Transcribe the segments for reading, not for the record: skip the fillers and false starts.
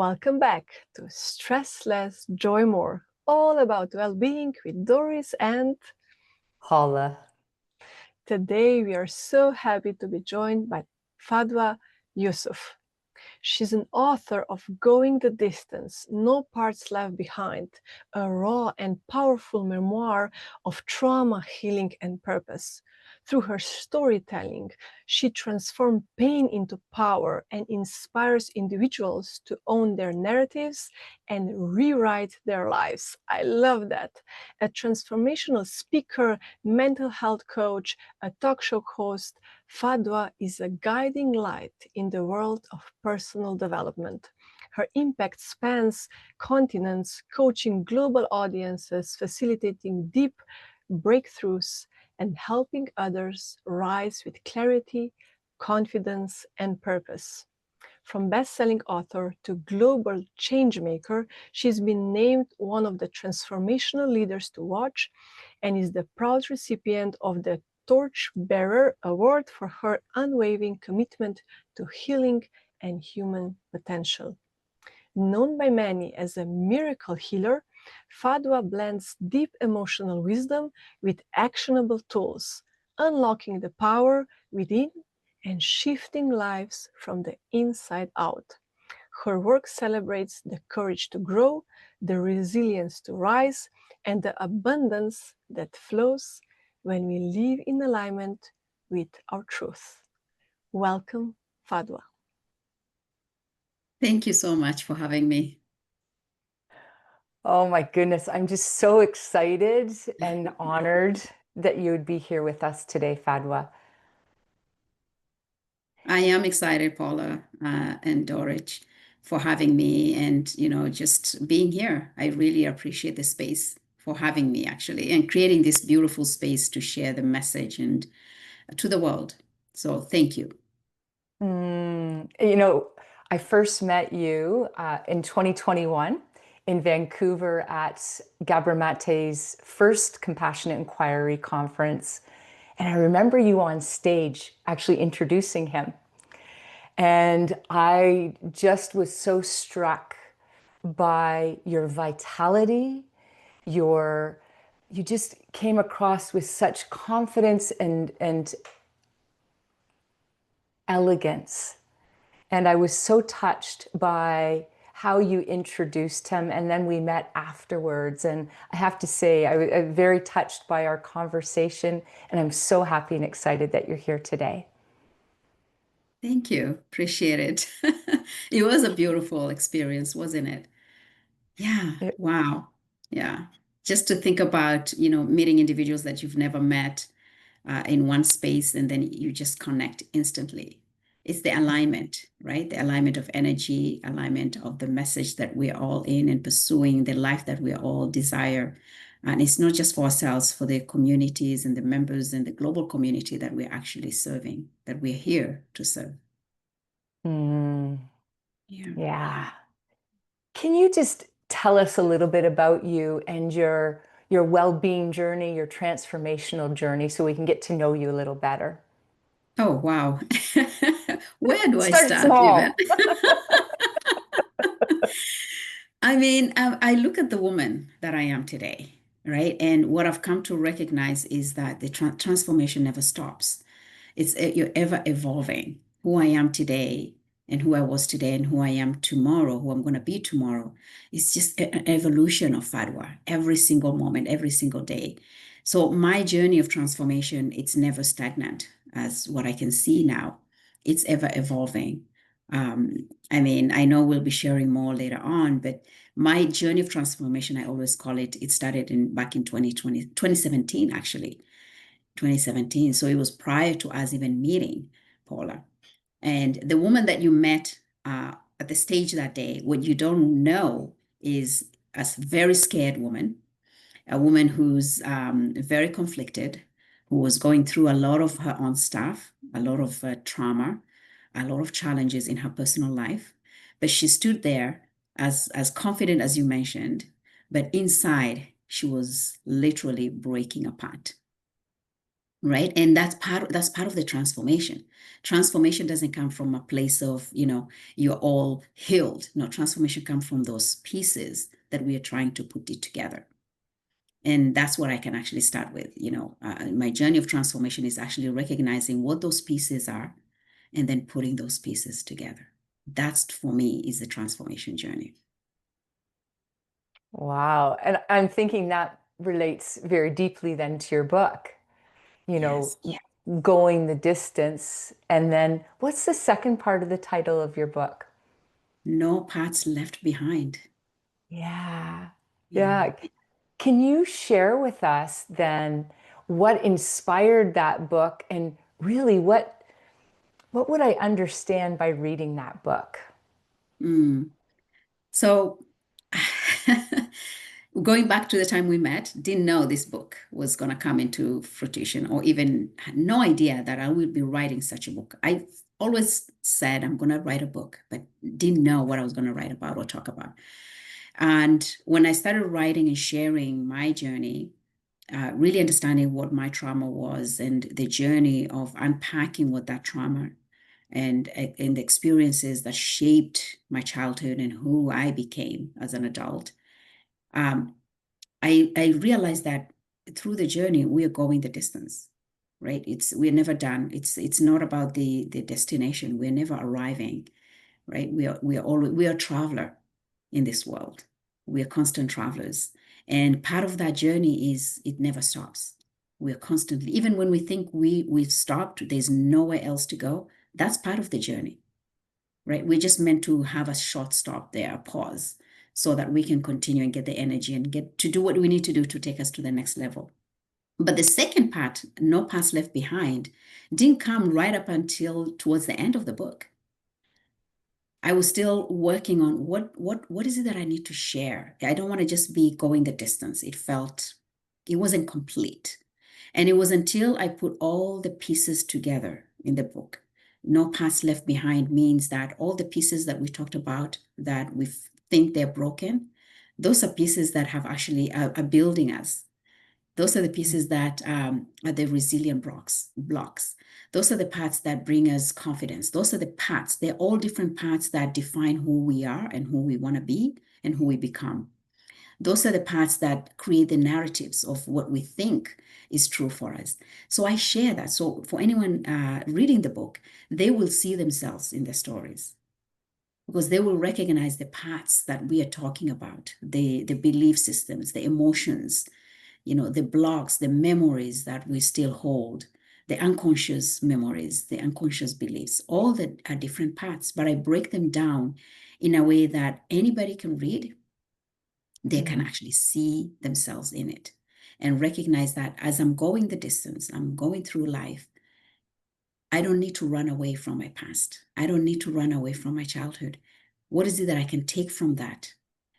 Welcome back to Stress Less, Joy More, all about well-being with Doris and Paula. Today we are so happy to be joined by Fadhwa Yusuf. She's an author of Going the Distance, No Parts Left Behind, a raw and powerful memoir of trauma, healing, and purpose. Through her storytelling, she transforms pain into power and inspires individuals to own their narratives and rewrite their lives. I love that. A transformational speaker, mental health coach, a talk show host, Fadhwa is a guiding light in the world of personal development. Her impact spans continents, coaching global audiences, facilitating deep breakthroughs, and helping others rise with clarity, confidence, and purpose. From best-selling author to global changemaker, she's been named one of the transformational leaders to watch and is the proud recipient of the Torchbearer Award for her unwavering commitment to healing and human potential. Known by many as a miracle healer, Fadhwa blends deep emotional wisdom with actionable tools, unlocking the power within and shifting lives from the inside out. Her work celebrates the courage to grow, the resilience to rise, and the abundance that flows when we live in alignment with our truth. Welcome, Fadhwa. Thank you so much for having me. Oh my goodness, I'm just so excited and honored that you would be here with us today, Fadhwa. I am excited, Paula and Doris, for having me and, just being here. I really appreciate the space for having me, actually, and creating this beautiful space to share the message and to the world. So thank you. I first met you in 2021 in Vancouver at Gabor Mate's first Compassionate Inquiry conference. And I remember you on stage actually introducing him. And I just was so struck by your vitality, you just came across with such confidence and elegance. And I was so touched by how you introduced him, and then we met afterwards. And I have to say, I'm very touched by our conversation, and I'm so happy and excited that you're here today. Thank you. Appreciate it. It was a beautiful experience, wasn't it? Yeah. Wow. Yeah. Just to think about, meeting individuals that you've never met in one space, and then you just connect instantly. It's the alignment, right? The alignment of energy, alignment of the message that we're all in and pursuing, the life that we all desire. And it's not just for ourselves, for the communities and the members and the global community that we're actually serving, that we're here to serve. Yeah. Can you just tell us a little bit about you and your well-being journey, your transformational journey, so we can get to know you a little better? Oh, wow. Where do I Start start small. even? I mean, I look at the woman that I am today, right? And what I've come to recognize is that the transformation never stops. You're ever evolving. Who I am today and who I was today and who I am tomorrow, who I'm going to be tomorrow. It's just an evolution of Fadhwa every single moment, every single day. So my journey of transformation, it's never stagnant, as what I can see now. It's ever evolving. I mean, I know we'll be sharing more later on, but my journey of transformation, I always call it, it started back in 2017, actually. 2017. So it was prior to us even meeting, Paula. And the woman that you met at the stage that day, what you don't know is a very scared woman, a woman who's very conflicted, who was going through a lot of her own stuff, a lot of trauma, a lot of challenges in her personal life. But she stood there as confident as you mentioned, but inside she was literally breaking apart. right? And that's part of the transformation. Transformation doesn't come from a place of, you're all healed. No, transformation comes from those pieces that we are trying to put it together. And that's what I can actually start with. My journey of transformation is actually recognizing what those pieces are and then putting those pieces together. That's, for me, is the transformation journey. Wow. And I'm thinking that relates very deeply then to your book, Yes. going the distance. And then what's the second part of the title of your book? No parts left behind. Yeah. Yeah. Yeah. Can you share with us then what inspired that book and really what would I understand by reading that book? Mm. So going back to the time we met, didn't know this book was going to come into fruition, or even had no idea that I would be writing such a book. I always said I'm going to write a book, but didn't know what I was going to write about or talk about. And when I started writing and sharing my journey, really understanding what my trauma was and the journey of unpacking what that trauma and the experiences that shaped my childhood and who I became as an adult, um, I realized that through the journey we are going the distance, right? We're never done. It's not about the destination. We're never arriving, right? We are traveler in this world. We are constant travelers, and part of that journey is it never stops. We are constantly, even when we think we've stopped, there's nowhere else to go. That's part of the journey, right? We're just meant to have a short stop there, a pause, so that we can continue and get the energy and get to do what we need to do to take us to the next level. But the second part, no past left behind, didn't come right up until towards the end of the book. I was still working on what is it that I need to share. I don't want to just be going the distance. It wasn't complete. And it was until I put all the pieces together in the book. No past left behind means that all the pieces that we talked about that we think they're broken, those are pieces that have actually are building us. Those are the pieces that are the resilient blocks. Those are the parts that bring us confidence. Those are the parts. They're all different parts that define who we are and who we want to be and who we become. Those are the parts that create the narratives of what we think is true for us. So I share that. So for anyone reading the book, they will see themselves in the stories because they will recognize the parts that we are talking about, the belief systems, the emotions, the blocks, the memories that we still hold, the unconscious memories, the unconscious beliefs, all that are different parts, but I break them down in a way that anybody can read. They can actually see themselves in it and recognize that as I'm going the distance, I'm going through life, I don't need to run away from my past. I don't need to run away from my childhood. What is it that I can take from that?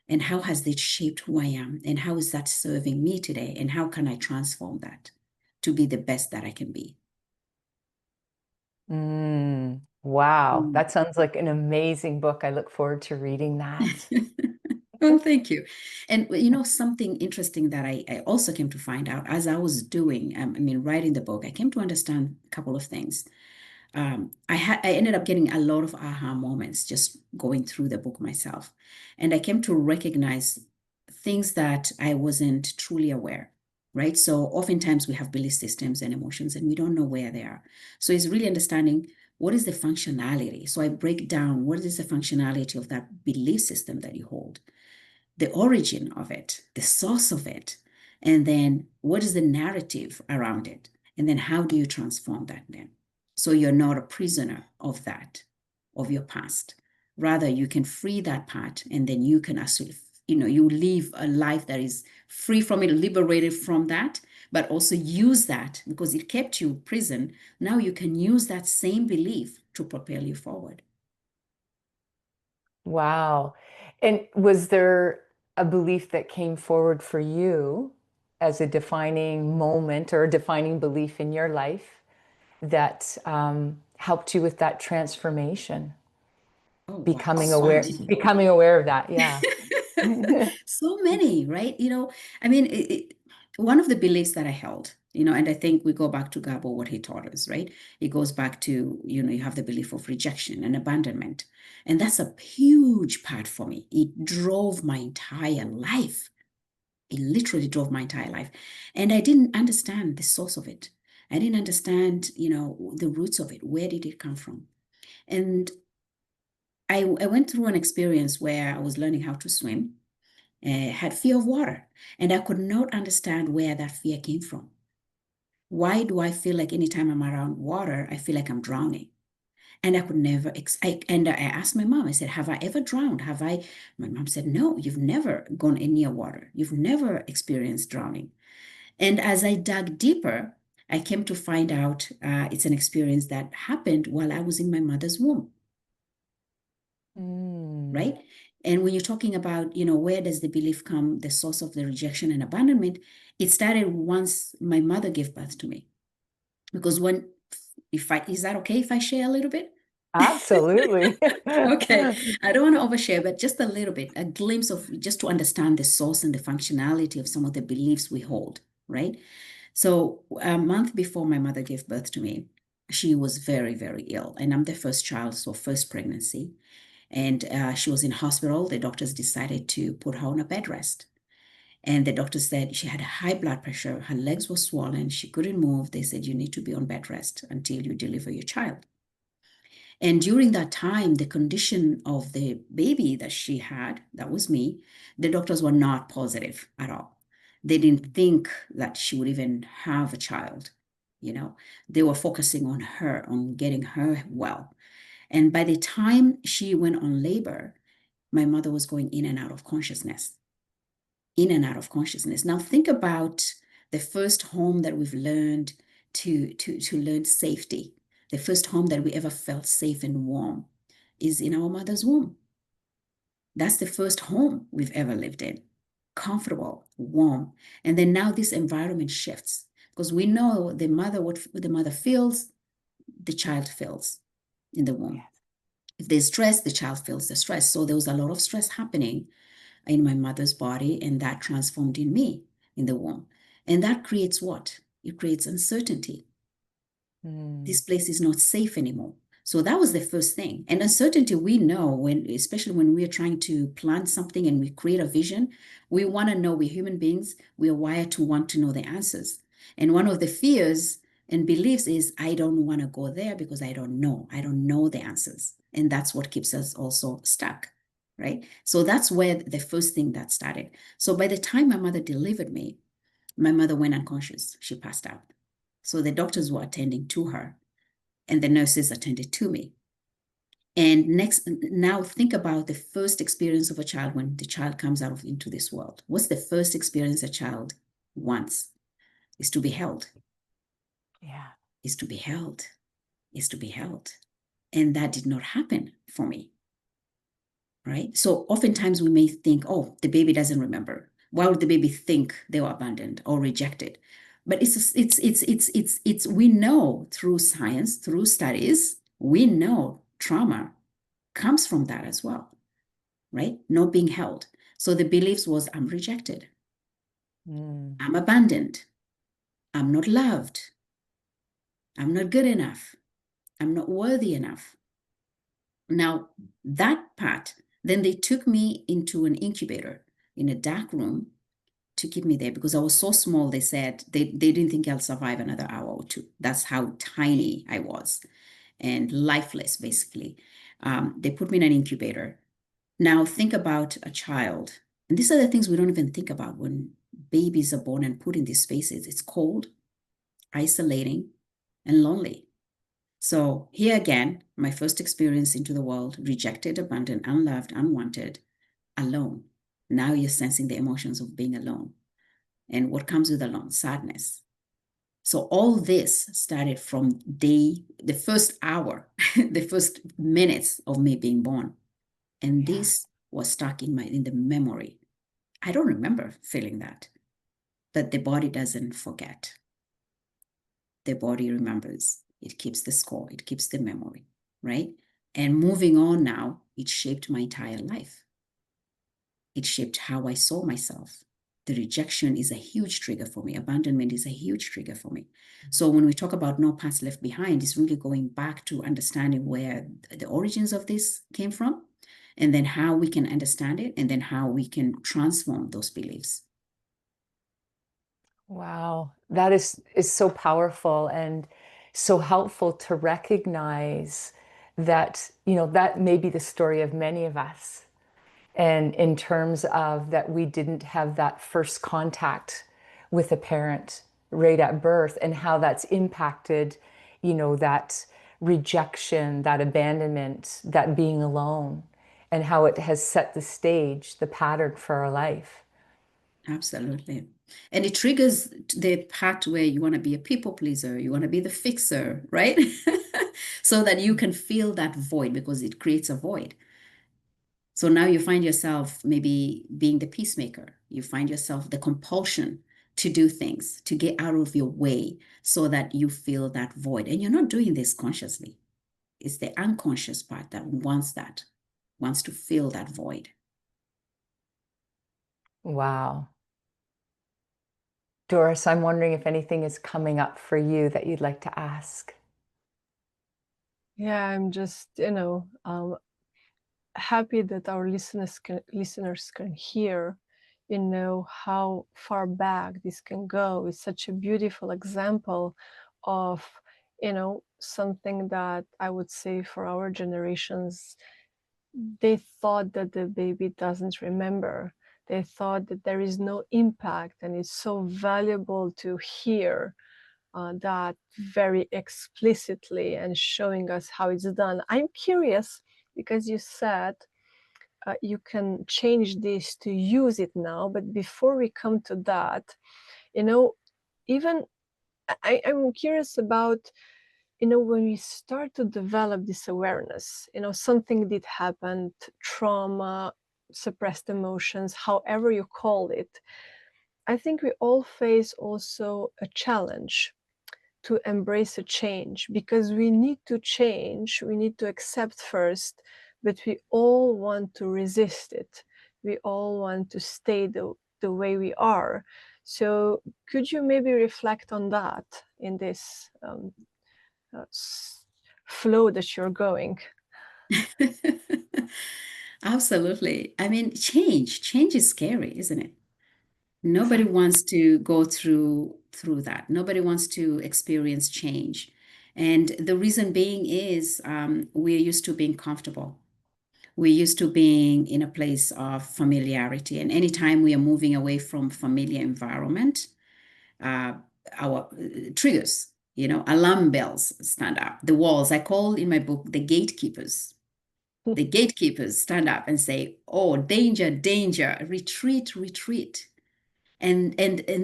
And how has it shaped who I am? And how is that serving me today? And how can I transform that to be the best that I can be? Wow, Mm. that sounds like an amazing book. I look forward to reading that. Well, thank you. And something interesting that I also came to find out as I was doing, writing the book, I came to understand a couple of things. I ended up getting a lot of aha moments just going through the book myself. And I came to recognize things that I wasn't truly aware, right? So oftentimes we have belief systems and emotions and we don't know where they are. So it's really understanding what is the functionality. So I break down what is the functionality of that belief system that you hold, the origin of it, the source of it, and then what is the narrative around it? And then how do you transform that then? So you're not a prisoner of that, of your past. Rather, you can free that part and then you can actually, you live a life that is free from it, liberated from that, but also use that because it kept you prison. Now you can use that same belief to propel you forward. Wow. And was there a belief that came forward for you as a defining moment or a defining belief in your life that helped you with that transformation? Oh, wow. Becoming aware of that. Yeah. So many, right? One of the beliefs that I held And I think we go back to Gabo, what he taught us, right? It goes back to, you have the belief of rejection and abandonment. And that's a huge part for me. It drove my entire life. It literally drove my entire life. And I didn't understand the source of it. I didn't understand, the roots of it. Where did it come from? And I went through an experience where I was learning how to swim, had fear of water, and I could not understand where that fear came from. Why do I feel like anytime I'm around water, I feel like I'm drowning? And I could never, and I asked my mom, I said, have I ever drowned? My mom said, no, you've never gone near water. You've never experienced drowning. And as I dug deeper, I came to find out it's an experience that happened while I was in my mother's womb. Right? And when you're talking about, where does the belief come, the source of the rejection and abandonment, it started once my mother gave birth to me. Because is that okay if I share a little bit? Absolutely. Okay. I don't want to overshare, but just a little bit, a glimpse of just to understand the source and the functionality of some of the beliefs we hold, right? So a month before my mother gave birth to me, she was very, very ill. And I'm the first child, so first pregnancy. And she was in hospital. The doctors decided to put her on a bed rest. And the doctor said she had high blood pressure. Her legs were swollen. She couldn't move. They said, you need to be on bed rest until you deliver your child. And during that time, the condition of the baby that she had, that was me, the doctors were not positive at all. They didn't think that she would even have a child. They were focusing on her, on getting her well. And by the time she went on labor, my mother was going in and out of consciousness. Now think about the first home that we've learned to learn safety. The first home that we ever felt safe and warm is in our mother's womb. That's the first home we've ever lived in. Comfortable, warm. And then now this environment shifts because we know what the mother feels, the child feels in the womb. Yes. If there's stress, the child feels the stress. So there was a lot of stress happening in my mother's body, and that transformed in me in the womb. And that creates what? It creates uncertainty. This place is not safe anymore. So that was the first thing. And uncertainty, we know, especially when we're trying to plan something and we create a vision, we want to know, we're human beings, we are wired to want to know the answers. And one of the fears and beliefs is, I don't want to go there because I don't know the answers. And that's what keeps us also stuck, right? So that's where the first thing that started. So by the time my mother delivered me, my mother went unconscious. She passed out. So the doctors were attending to her and the nurses attended to me. And now think about the first experience of a child when the child comes out into this world. What's the first experience a child wants? Is to be held. Yeah. Is to be held. Is to be held. And that did not happen for me. Right? So oftentimes we may think, oh, the baby doesn't remember. Why would the baby think they were abandoned or rejected? But we know through science, through studies, we know trauma comes from that as well, right? Not being held. So the beliefs was, I'm rejected. I'm abandoned. I'm not loved. I'm not good enough. I'm not worthy enough. Now, that part, then they took me into an incubator in a dark room to keep me there because I was so small. They said they didn't think I'll survive another hour or two. That's how tiny I was and lifeless, basically. They put me in an incubator. Now think about a child. And these are the things we don't even think about when babies are born and put in these spaces. It's cold, isolating, and lonely. So here again, my first experience into the world, rejected, abandoned, unloved, unwanted, alone. Now you're sensing the emotions of being alone. And what comes with alone? Sadness. So all this started from the first hour, the first minutes of me being born. And this was stuck in the memory. I don't remember feeling that, but the body doesn't forget. The body remembers. It keeps the score. It keeps the memory, right? And moving on now, it shaped my entire life. It shaped how I saw myself. The rejection is a huge trigger for me. Abandonment is a huge trigger for me. So when we talk about no paths left behind, it's really going back to understanding where the origins of this came from, and then how we can understand it, and then how we can transform those beliefs. Wow, that is so powerful and so helpful to recognize that, that may be the story of many of us. And in terms of that, we didn't have that first contact with a parent right at birth, and how that's impacted, that rejection, that abandonment, that being alone, and how it has set the stage, the pattern for our life. Absolutely. And it triggers the part where you want to be a people pleaser, you want to be the fixer, right? So that you can fill that void, because it creates a void. So now you find yourself maybe being the peacemaker. You find yourself the compulsion to do things, to get out of your way so that you fill that void. And you're not doing this consciously. It's the unconscious part that wants to fill that void. Wow. Doris, I'm wondering if anything is coming up for you that you'd like to ask. Yeah, I'm just, happy that our listeners can hear, how far back this can go. It's such a beautiful example of, something that I would say for our generations, they thought that the baby doesn't remember. They thought that there is no impact, and it's so valuable to hear that very explicitly and showing us how it's done. I'm curious because you said you can change this to use it now, but before we come to that, even I'm curious about, when we start to develop this awareness, something did happen, trauma, suppressed emotions, however you call it. I think we all face also a challenge to embrace a change, because we need to change, we need to accept first, but we all want to resist it. We all want to stay the way we are. So could you maybe reflect on that in this flow that you're going? Absolutely. I mean, change is scary, isn't it? Nobody Exactly. wants to go through that. Nobody wants to experience change. And the reason being is we're used to being comfortable. We're used to being in a place of familiarity. And anytime we are moving away from familiar environment, uh, our triggers, alarm bells stand up. The walls, I call in my book, the gatekeepers. The gatekeepers stand up and say, oh, danger, danger, retreat, retreat. And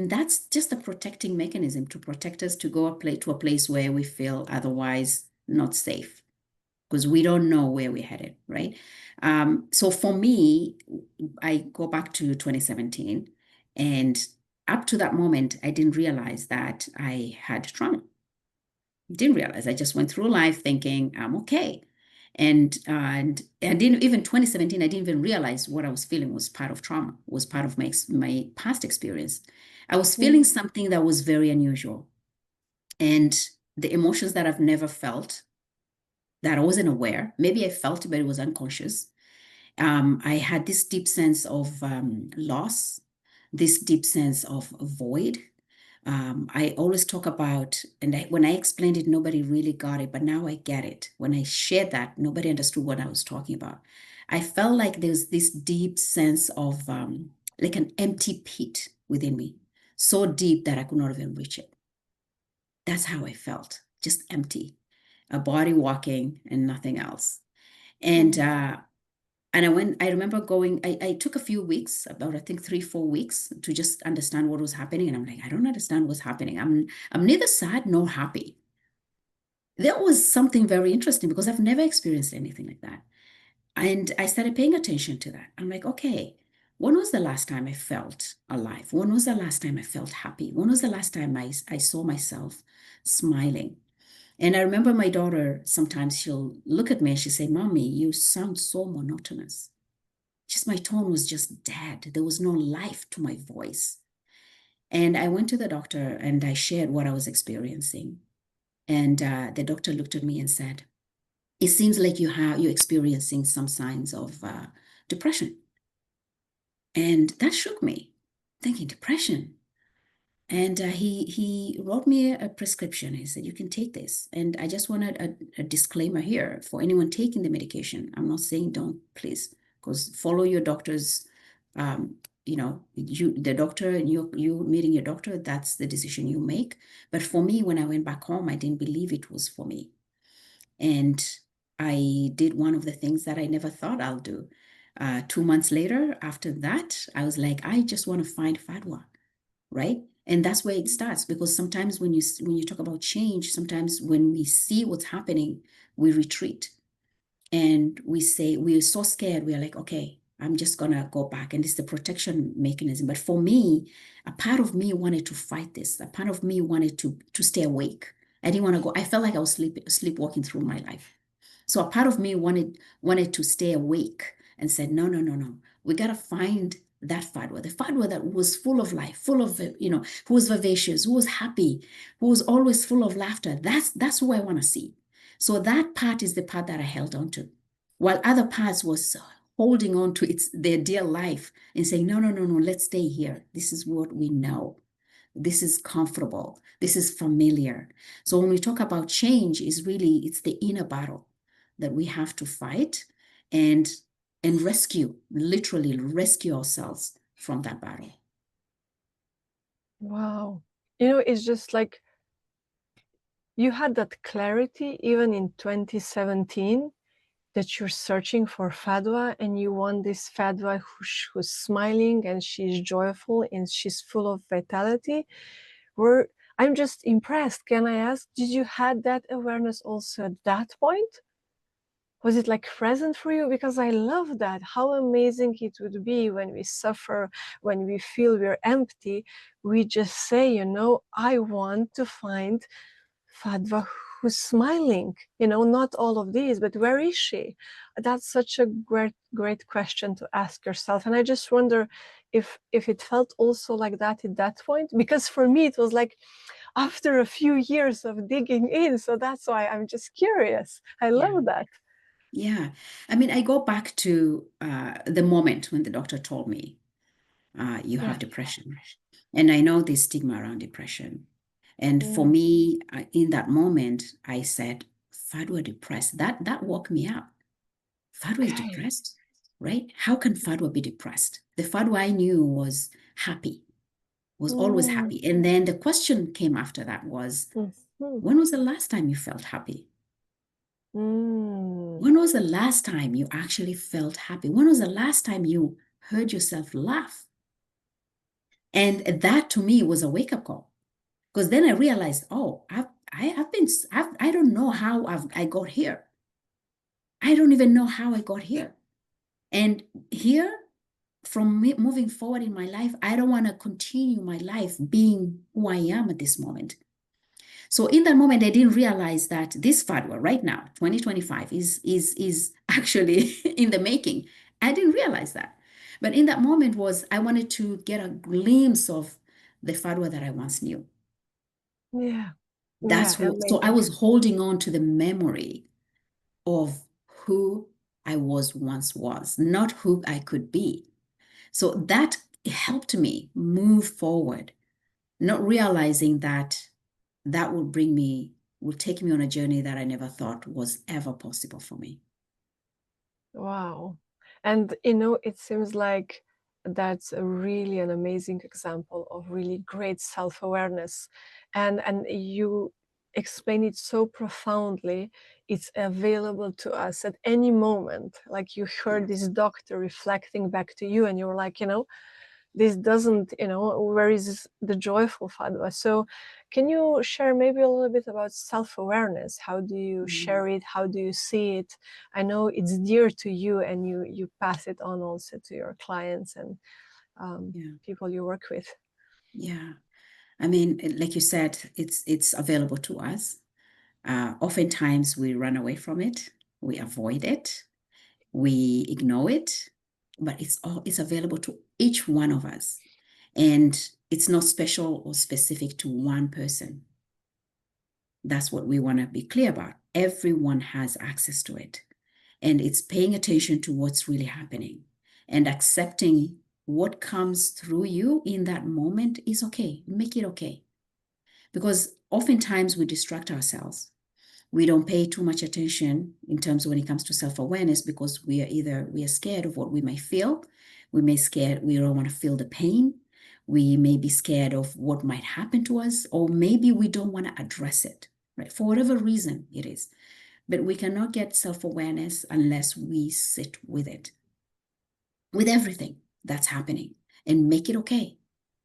that's just a protecting mechanism to protect us to go to a place where we feel otherwise not safe, because we don't know where we're headed, right? So for me, I go back to 2017, and up to that moment, I didn't realize that I had trauma. Didn't realize. I just went through life thinking I'm okay. And I didn't even 2017, I didn't even realize what I was feeling was part of trauma, was part of my past experience. I was feeling something that was very unusual. And the emotions that I've never felt, that I wasn't aware, maybe I felt it, but it was unconscious. I had this deep sense of loss, this deep sense of void. I always talk about, and when I explained it, nobody really got it, but now I get it. When I shared that, nobody understood what I was talking about. I felt like there's this deep sense of like an empty pit within me, so deep that I could not even reach it. That's how I felt, just empty, a body walking and nothing else. And I remember going, I took a few weeks, about I think 3, 4 weeks, to just understand what was happening. And I'm like, I don't understand what's happening. I'm neither sad nor happy. That was something very interesting because I've never experienced anything like that. And I started paying attention to that. I'm like, okay, when was the last time I felt alive? When was the last time I felt happy? When was the last time I saw myself smiling? And I remember my daughter, sometimes she'll look at me and she'll say, Mommy, you sound so monotonous. Just my tone was just dead. There was no life to my voice. And I went to the doctor and I shared what I was experiencing. And the doctor looked at me and said, it seems like you're experiencing some signs of depression. And that shook me, thinking, depression. And he wrote me a prescription. He said, you can take this. And I just wanted a disclaimer here for anyone taking the medication. I'm not saying don't, please, because follow your doctor's, the doctor and you meeting your doctor, that's the decision you make. But for me, when I went back home, I didn't believe it was for me. And I did one of the things that I never thought I'll do. 2 months later, after that, I was like, I just want to find Fadhwa, right? And that's where it starts, because sometimes when you talk about change, sometimes when we see what's happening, we retreat and we say, we're so scared. We're like, okay, I'm just gonna go back. And it's the protection mechanism. But for me, a part of me wanted to fight this. A part of me wanted to stay awake. I didn't want to go. I felt like I was sleepwalking through my life. So a part of me wanted to stay awake and said, no, no, no, no. We got to find that Fadhwa, the Fadhwa that was full of life, full of, who was vivacious, who was happy, who was always full of laughter. That's who I want to see. So that part is the part that I held on to, while other parts was holding on to their dear life and saying, no, no, no, no, let's stay here. This is what we know. This is comfortable. This is familiar. So when we talk about change, it's the inner battle that we have to fight and rescue, literally rescue ourselves from that battle. Wow. It's just like you had that clarity even in 2017 that you're searching for Fadhwa and you want this Fadhwa who's smiling and she's joyful and she's full of vitality. I'm just impressed. Can I ask, did you had that awareness also at that point? Was it like present for you? Because I love that. How amazing it would be when we suffer, when we feel we're empty, we just say, I want to find Fadhwa who's smiling. Not all of these, but where is she? That's such a great question to ask yourself. And I just wonder if it felt also like that at that point, because for me it was like after a few years of digging in. So that's why I'm just curious. I love that. Yeah. I mean, I go back to the moment when the doctor told me, you have depression. And I know there's stigma around depression. And for me, in that moment, I said, Fadhwa depressed. That woke me up. Fadhwa is depressed, right? How can Fadhwa be depressed? The Fadhwa I knew was happy, was always happy. And then the question came after that was, when was the last time you felt happy? When was the last time you actually felt happy? When was the last time you heard yourself laugh? And that to me was a wake-up call, because then I realized, oh, I don't know how I got here. I don't even know how I got here. And here, from moving forward in my life, I don't want to continue my life being who I am at this moment. So in that moment, I didn't realize that this Fadhwa right now, 2025, is actually in the making. I didn't realize that. But in that moment I wanted to get a glimpse of the Fadhwa that I once knew. Yeah. So I was holding on to the memory of who I once was, not who I could be. So that helped me move forward, not realizing that will take me on a journey that I never thought was ever possible for me. Wow. And it seems like that's really an amazing example of really great self-awareness. And you explain it so profoundly. It's available to us at any moment. Like you heard this doctor reflecting back to you and you were like, this doesn't, where is the joyful Fadhwa? So can you share maybe a little bit about self-awareness? How do you share it? How do you see it? I know it's dear to you and you pass it on also to your clients and people you work with. Yeah. I mean, like you said, it's available to us. Oftentimes we run away from it. We avoid it. We ignore it. but it's available to each one of us. And it's not special or specific to one person. That's what we want to be clear about. Everyone has access to it. And it's paying attention to what's really happening and accepting what comes through you in that moment is okay. Make it okay. Because oftentimes we distract ourselves. We don't pay too much attention in terms of when it comes to self-awareness because we are scared of what we may feel. We don't want to feel the pain. We may be scared of what might happen to us, or maybe we don't want to address it, right? For whatever reason it is. But we cannot get self-awareness unless we sit with it, with everything that's happening, and make it okay.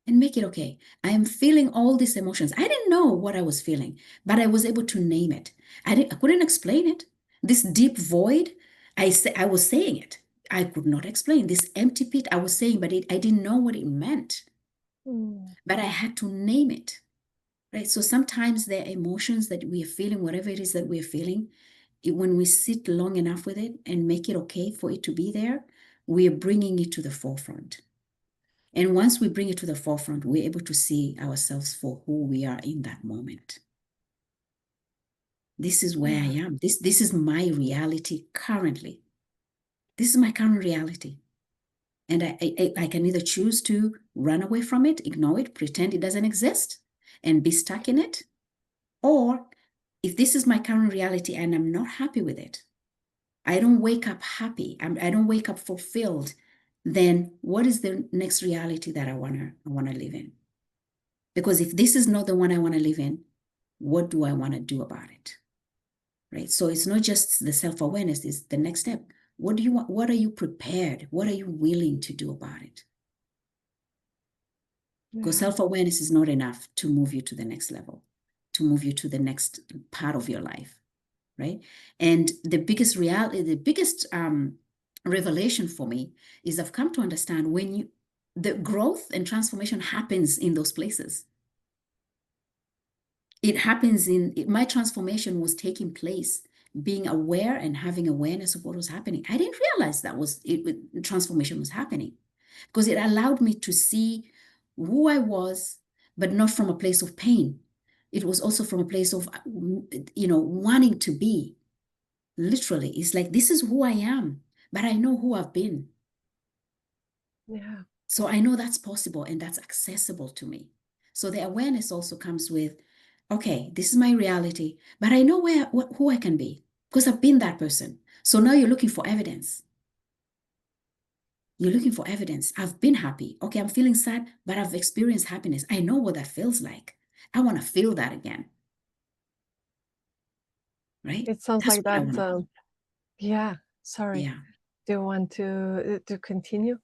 And make it okay. I am feeling all these emotions. I didn't know what I was feeling, but I was able to name it. I couldn't explain it. This deep void, I was saying it. I could not explain. This empty pit, I was saying, but I didn't know what it meant. But I had to name it, right? So sometimes there are emotions that we are feeling, whatever it is that we're feeling, when we sit long enough with it and make it okay for it to be there, we are bringing it to the forefront. And once we bring it to the forefront, we're able to see ourselves for who we are in that moment. This is where I am. This is my reality currently. This is my current reality. And I can either choose to run away from it, ignore it, pretend it doesn't exist, and be stuck in it. Or if this is my current reality and I'm not happy with it, I don't wake up happy, I don't wake up fulfilled, then what is the next reality that I wanna live in? Because if this is not the one I want to live in, what do I want to do about it? Right? So it's not just the self-awareness, it's the next step. What do you want? What are you prepared? What are you willing to do about it? Because self-awareness is not enough to move you to the next level, to move you to the next part of your life, right? And the biggest revelation for me is I've come to understand the growth and transformation happens in those places. It happens my transformation was taking place, being aware and having awareness of what was happening. I didn't realize transformation was happening because it allowed me to see who I was, but not from a place of pain. It was also from a place of, wanting to be. Literally, it's like, this is who I am, but I know who I've been. Yeah. So I know that's possible and that's accessible to me. So the awareness also comes with, okay, this is my reality, but I know who I can be because I've been that person. So now you're looking for evidence. You're looking for evidence. I've been happy. Okay, I'm feeling sad, but I've experienced happiness. I know what that feels like. I want to feel that again. Right? It sounds That's like what I want to that. do. Yeah. Sorry. Yeah. Do you want to continue?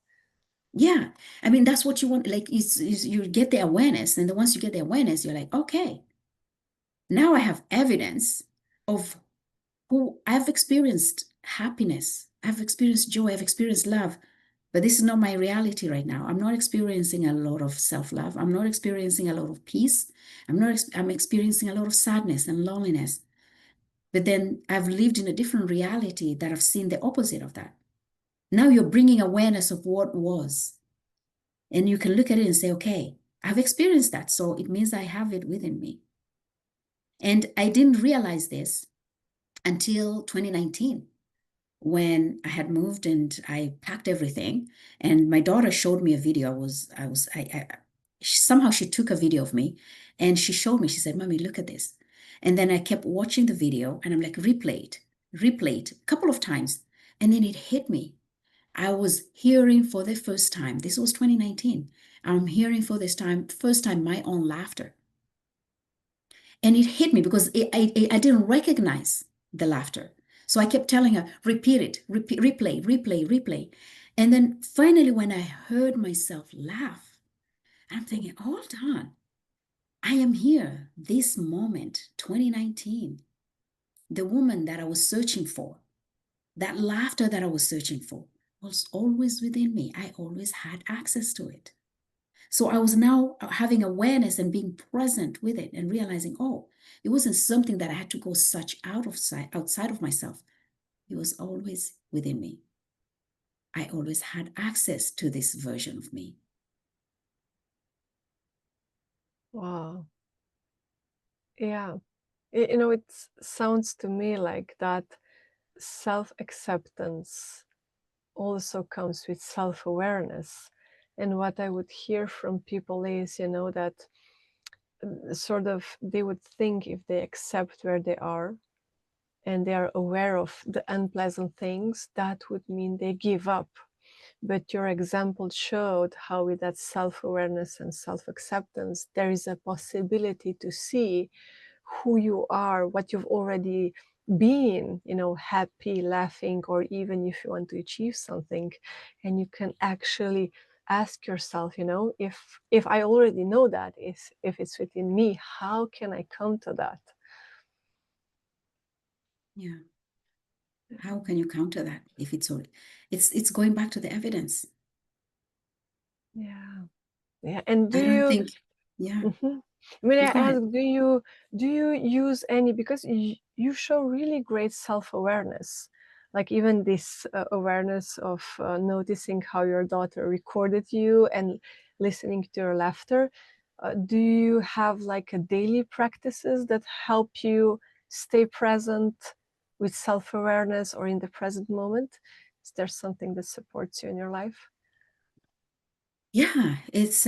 Yeah. I mean, that's what you want. Like, you get the awareness. And then once you get the awareness, you're like, okay, now I have evidence of who I've experienced happiness. I've experienced joy. I've experienced love. But this is not my reality right now. I'm not experiencing a lot of self-love. I'm not experiencing a lot of peace. I'm experiencing a lot of sadness and loneliness. But then I've lived in a different reality that I've seen the opposite of that. Now you're bringing awareness of what was. And you can look at it and say, okay, I've experienced that. So it means I have it within me. And I didn't realize this until 2019 when I had moved and I packed everything. And my daughter showed me a video. Somehow she took a video of me and she showed me, she said, Mommy, look at this. And then I kept watching the video and I'm like, replay it a couple of times. And then it hit me. I was hearing for the first time, this was 2019. I'm hearing for this first time, my own laughter. And it hit me because I didn't recognize the laughter. So I kept telling her, repeat it, replay. And then finally, when I heard myself laugh, I'm thinking, hold on. I am here, this moment, 2019. The woman that I was searching for, that laughter that I was searching for was always within me. I always had access to it. So I was now having awareness and being present with it and realizing, oh, it wasn't something that I had to go search outside of myself. It was always within me. I always had access to this version of me. Wow. Yeah. You know, it sounds to me like that self-acceptance also comes with self-awareness. And what I would hear from people is, you know, that sort of they would think if they accept where they are and they are aware of the unpleasant things, that would mean they give up. But your example showed how with that self-awareness and self-acceptance, there is a possibility to see who you are, what you've already been, you know, happy, laughing, or even if you want to achieve something. And you can actually ask yourself, you know, if I already know that, if it's within me, how can I come to that? Yeah. How can you counter that if it's going back to the evidence? Yeah. Yeah. And do I don't you think, yeah, Mhm. May you I go ahead. ask, do you use any, because you show really great self-awareness, like even this awareness of noticing how your daughter recorded you and listening to your laughter. Do you have like a daily practices that help you stay present with self-awareness or in the present moment? Is there something that supports you in your life? Yeah, it's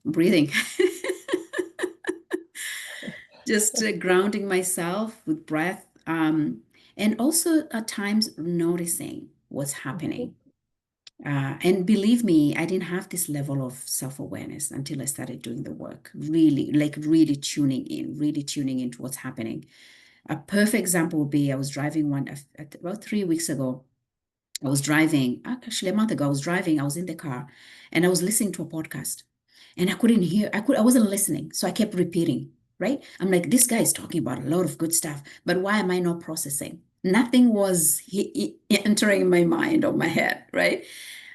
breathing. Just grounding myself with breath, and also at times noticing what's Mhm. happening. And believe me, I didn't have this level of self-awareness until I started doing the work, really, like really tuning into what's happening. A perfect example would be I was driving about 3 weeks ago. I was driving, actually a month ago, I was in the car and I was listening to a podcast and I couldn't hear, I wasn't listening. So I kept repeating, right? I'm like, this guy is talking about a lot of good stuff, but why am I not processing? Nothing was entering my mind or my head, right?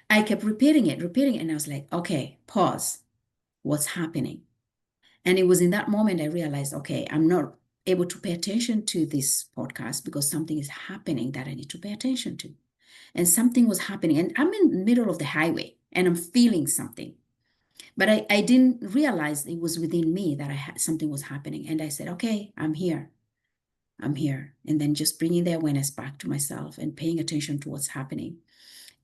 I kept repeating it. And I was like, okay, pause. What's happening? And it was in that moment I realized, okay, I'm not able to pay attention to this podcast because something is happening that I need to pay attention to. And something was happening. And I'm in the middle of the highway and I'm feeling something. But I didn't realize it was within me that I had something was happening. And I said, okay, I'm here. I'm here. And then just bringing the awareness back to myself and paying attention to what's happening.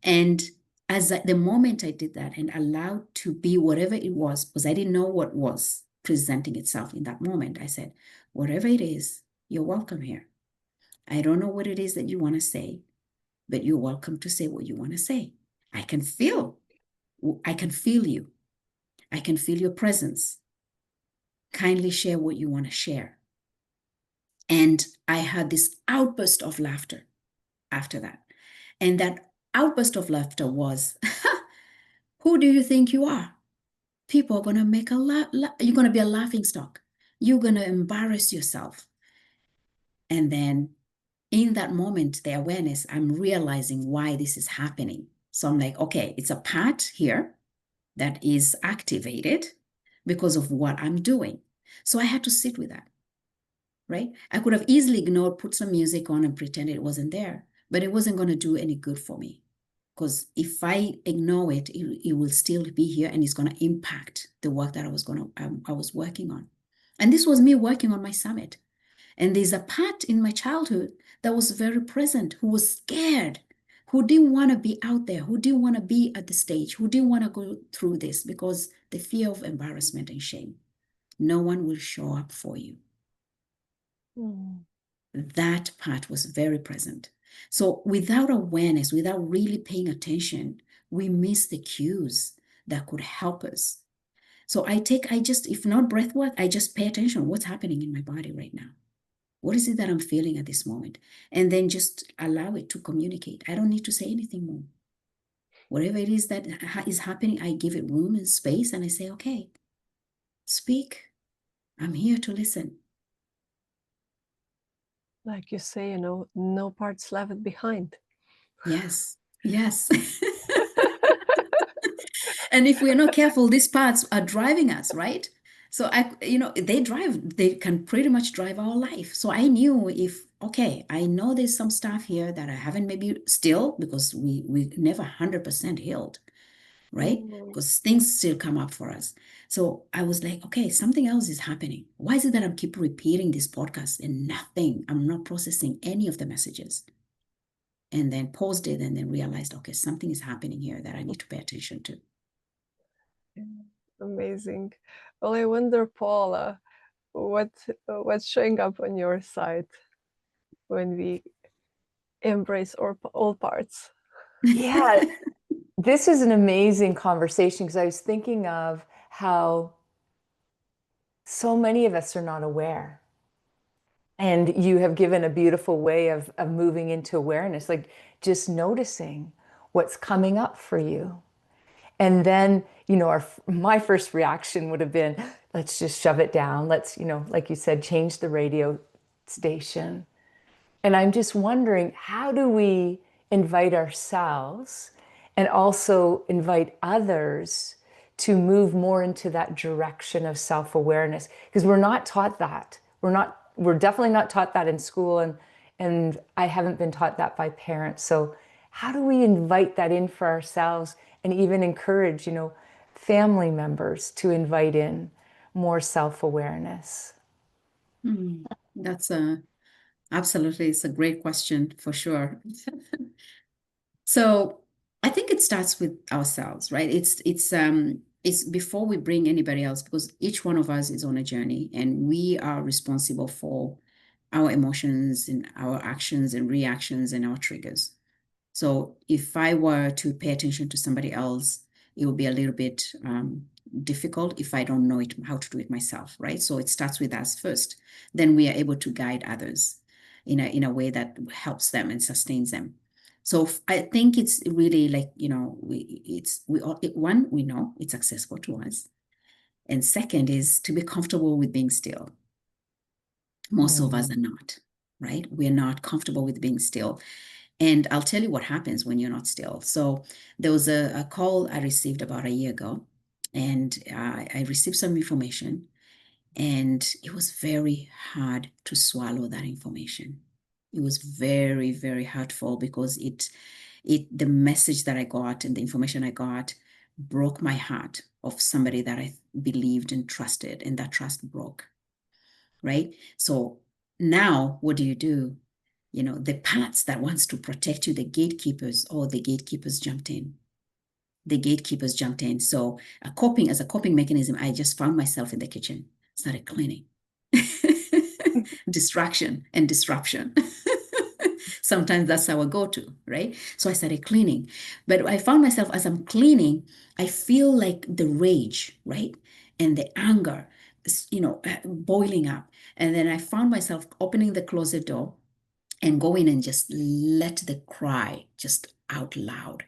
And the moment I did that and allowed to be whatever it was, because I didn't know what was presenting itself in that moment, I said, whatever it is, you're welcome here. I don't know what it is that you want to say, but you're welcome to say what you want to say. I can feel, I can feel you. I can feel your presence. Kindly share what you want to share. And I had this outburst of laughter after that. And that outburst of laughter was, who do you think you are? People are going to make you're going to be a laughing stock. You're going to embarrass yourself. And then in that moment, the awareness, I'm realizing why this is happening. So I'm like, okay, it's a part here that is activated because of what I'm doing. So I had to sit with that, right? I could have easily ignored, put some music on and pretend it wasn't there, but it wasn't going to do any good for me. Because if I ignore it, it will still be here and it's going to impact the work that I was working on. And this was me working on my summit. And there's a part in my childhood that was very present, who was scared, who didn't want to be out there, who didn't want to be at the stage, who didn't want to go through this because the fear of embarrassment and shame. No one will show up for you. Mm. That part was very present. So without awareness, without really paying attention, we miss the cues that could help us. So if not breath work, I just pay attention. What's happening in my body right now? What is it that I'm feeling at this moment? And then just allow it to communicate. I don't need to say anything more. Whatever it is that is happening, I give it room and space and I say, okay, speak. I'm here to listen. Like you say, you know, no parts left behind. Yes, yes. And if we're not careful, these parts are driving us, right? So they can pretty much drive our life. So I knew if okay, I know there's some stuff here that I haven't maybe still, because we never 100% healed, right? Because things still come up for us. So I was like, okay, something else is happening. Why is it that I keep repeating this podcast and I'm not processing any of the messages? And then paused it and then realized, okay, something is happening here that I need to pay attention to. Amazing. Well, I wonder, Paula, what's showing up on your side when we embrace all parts? Yeah, this is an amazing conversation because I was thinking of how so many of us are not aware. And you have given a beautiful way of moving into awareness, like just noticing what's coming up for you. And then, my first reaction would have been, let's just shove it down. Let's, like you said, change the radio station. And I'm just wondering, how do we invite ourselves and also invite others to move more into that direction of self-awareness? Because we're not taught that. We're definitely not taught that in school, and I haven't been taught that by parents. So how do we invite that in for ourselves and even encourage, family members to invite in more self-awareness? That's absolutely, it's a great question for sure. So I think it starts with ourselves, right? It's before we bring anybody else, because each one of us is on a journey and we are responsible for our emotions and our actions and reactions and our triggers. So if I were to pay attention to somebody else, it would be a little bit difficult if I don't know how to do it myself, right? So it starts with us first. Then we are able to guide others in a way that helps them and sustains them. So I think it's really like, one, we know it's accessible to us. And second is to be comfortable with being still. Most of us are not, right? We're not comfortable with being still. And I'll tell you what happens when you're not still. So there was a call I received about a year ago, and I received some information, and it was very hard to swallow that information. It was very, very hurtful because the message that I got and the information I got broke my heart of somebody that I believed and trusted, and that trust broke, right? So now what do? The parts that wants to protect you, the gatekeepers jumped in. The gatekeepers jumped in. So as a coping mechanism, I just found myself in the kitchen, started cleaning. Distraction and disruption. Sometimes that's our go-to, right? So I started cleaning. But I found myself as I'm cleaning, I feel like the rage, right? And the anger, boiling up. And then I found myself opening the closet door and go in and just let the cry just out loud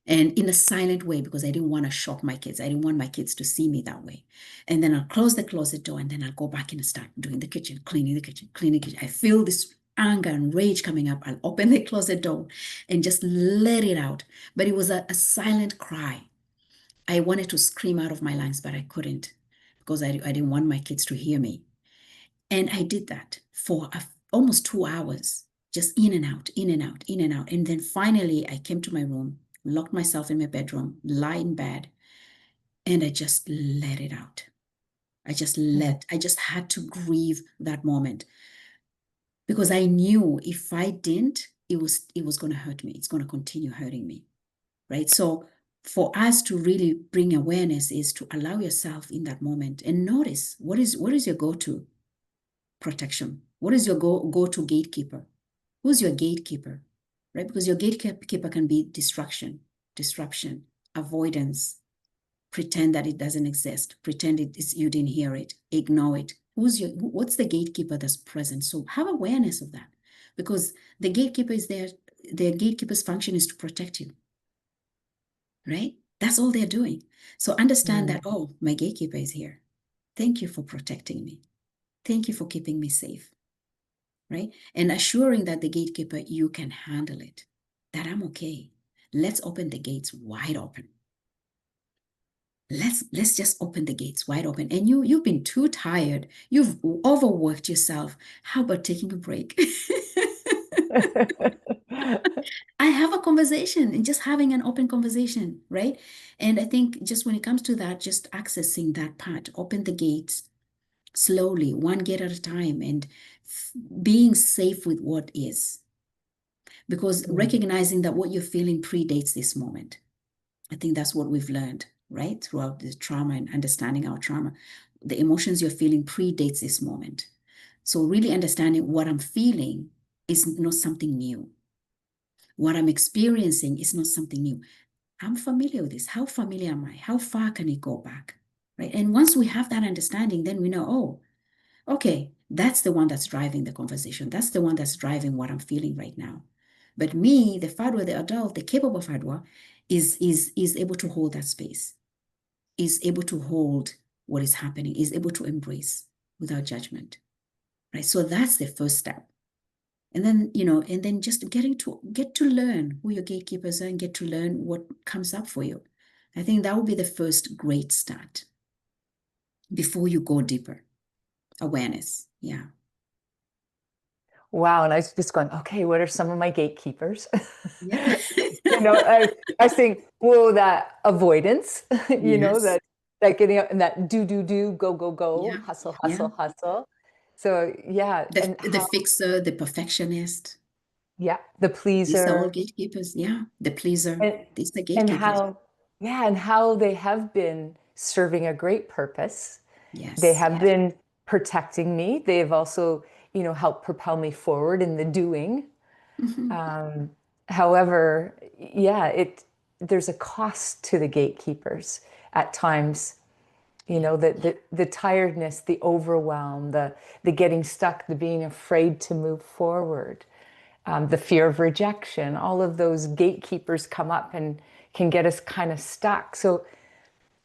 and in a silent way, because I didn't want to shock my kids. I didn't want my kids to see me that way. And then I'll close the closet door and then I'll go back in and start doing the kitchen, cleaning the kitchen, cleaning the kitchen. I feel this anger and rage coming up. I'll open the closet door and just let it out. But it was a silent cry. I wanted to scream out of my lungs, but I couldn't, because I didn't want my kids to hear me. And I did that for almost 2 hours, just in and out, in and out, in and out. And then finally, I came to my room, locked myself in my bedroom, lie in bed, and I just let it out. I just had to grieve that moment, because I knew if I didn't, it was going to hurt me. It's going to continue hurting me, right? So for us to really bring awareness is to allow yourself in that moment and notice what is your go-to protection. What is your go-to gatekeeper? Who's your gatekeeper, right? Because your gatekeeper can be distraction, disruption, avoidance, pretend that it doesn't exist, pretend you didn't hear it, ignore it. What's the gatekeeper that's present? So have awareness of that, because the gatekeeper is there. Their gatekeeper's function is to protect you, right? That's all they're doing. So understand that, oh, my gatekeeper is here. Thank you for protecting me. Thank you for keeping me safe, right? And assuring that the gatekeeper, you can handle it, that I'm okay. Let's open the gates wide open. Let's just open the gates wide open. And you've been too tired. You've overworked yourself. How about taking a break? I have a conversation and just having an open conversation, right? And I think just when it comes to that, just accessing that part, open the gates slowly, one gate at a time, and being safe with what is. Because recognizing that what you're feeling predates this moment. I think that's what we've learned, right? Throughout the trauma and understanding our trauma. The emotions you're feeling predates this moment. So really understanding what I'm feeling is not something new. What I'm experiencing is not something new. I'm familiar with this. How familiar am I? How far can it go back? Right. And once we have that understanding, then we know, oh, okay, that's the one that's driving the conversation. That's the one that's driving what I'm feeling right now. But me, the Fadhwa, the adult, the capable Fadhwa, is able to hold that space, is able to hold what is happening, is able to embrace without judgment. Right. So that's the first step. And then, and then just get to learn who your gatekeepers are and get to learn what comes up for you. I think that would be the first great start before you go deeper. Awareness. Yeah. Wow. And I was just going, okay, what are some of my gatekeepers? Yeah. I think, well, that avoidance, Yes. that getting up and that do, go, Yeah. hustle, Yeah. hustle. So yeah. The, And the how, fixer, the perfectionist. yeah, the These are all pleaser. gatekeepers. Yeah. The pleaser. And, These are and gatekeepers. how, yeah, and how they have been serving a great purpose. They Yes. have been protecting me. They have also, helped propel me forward in the doing. Mhm. However, yeah, there's a cost to the gatekeepers at times. Yeah. The tiredness, the overwhelm, the getting stuck, the being afraid to move forward, the fear of rejection. All of those gatekeepers come up and can get us kind of stuck. So,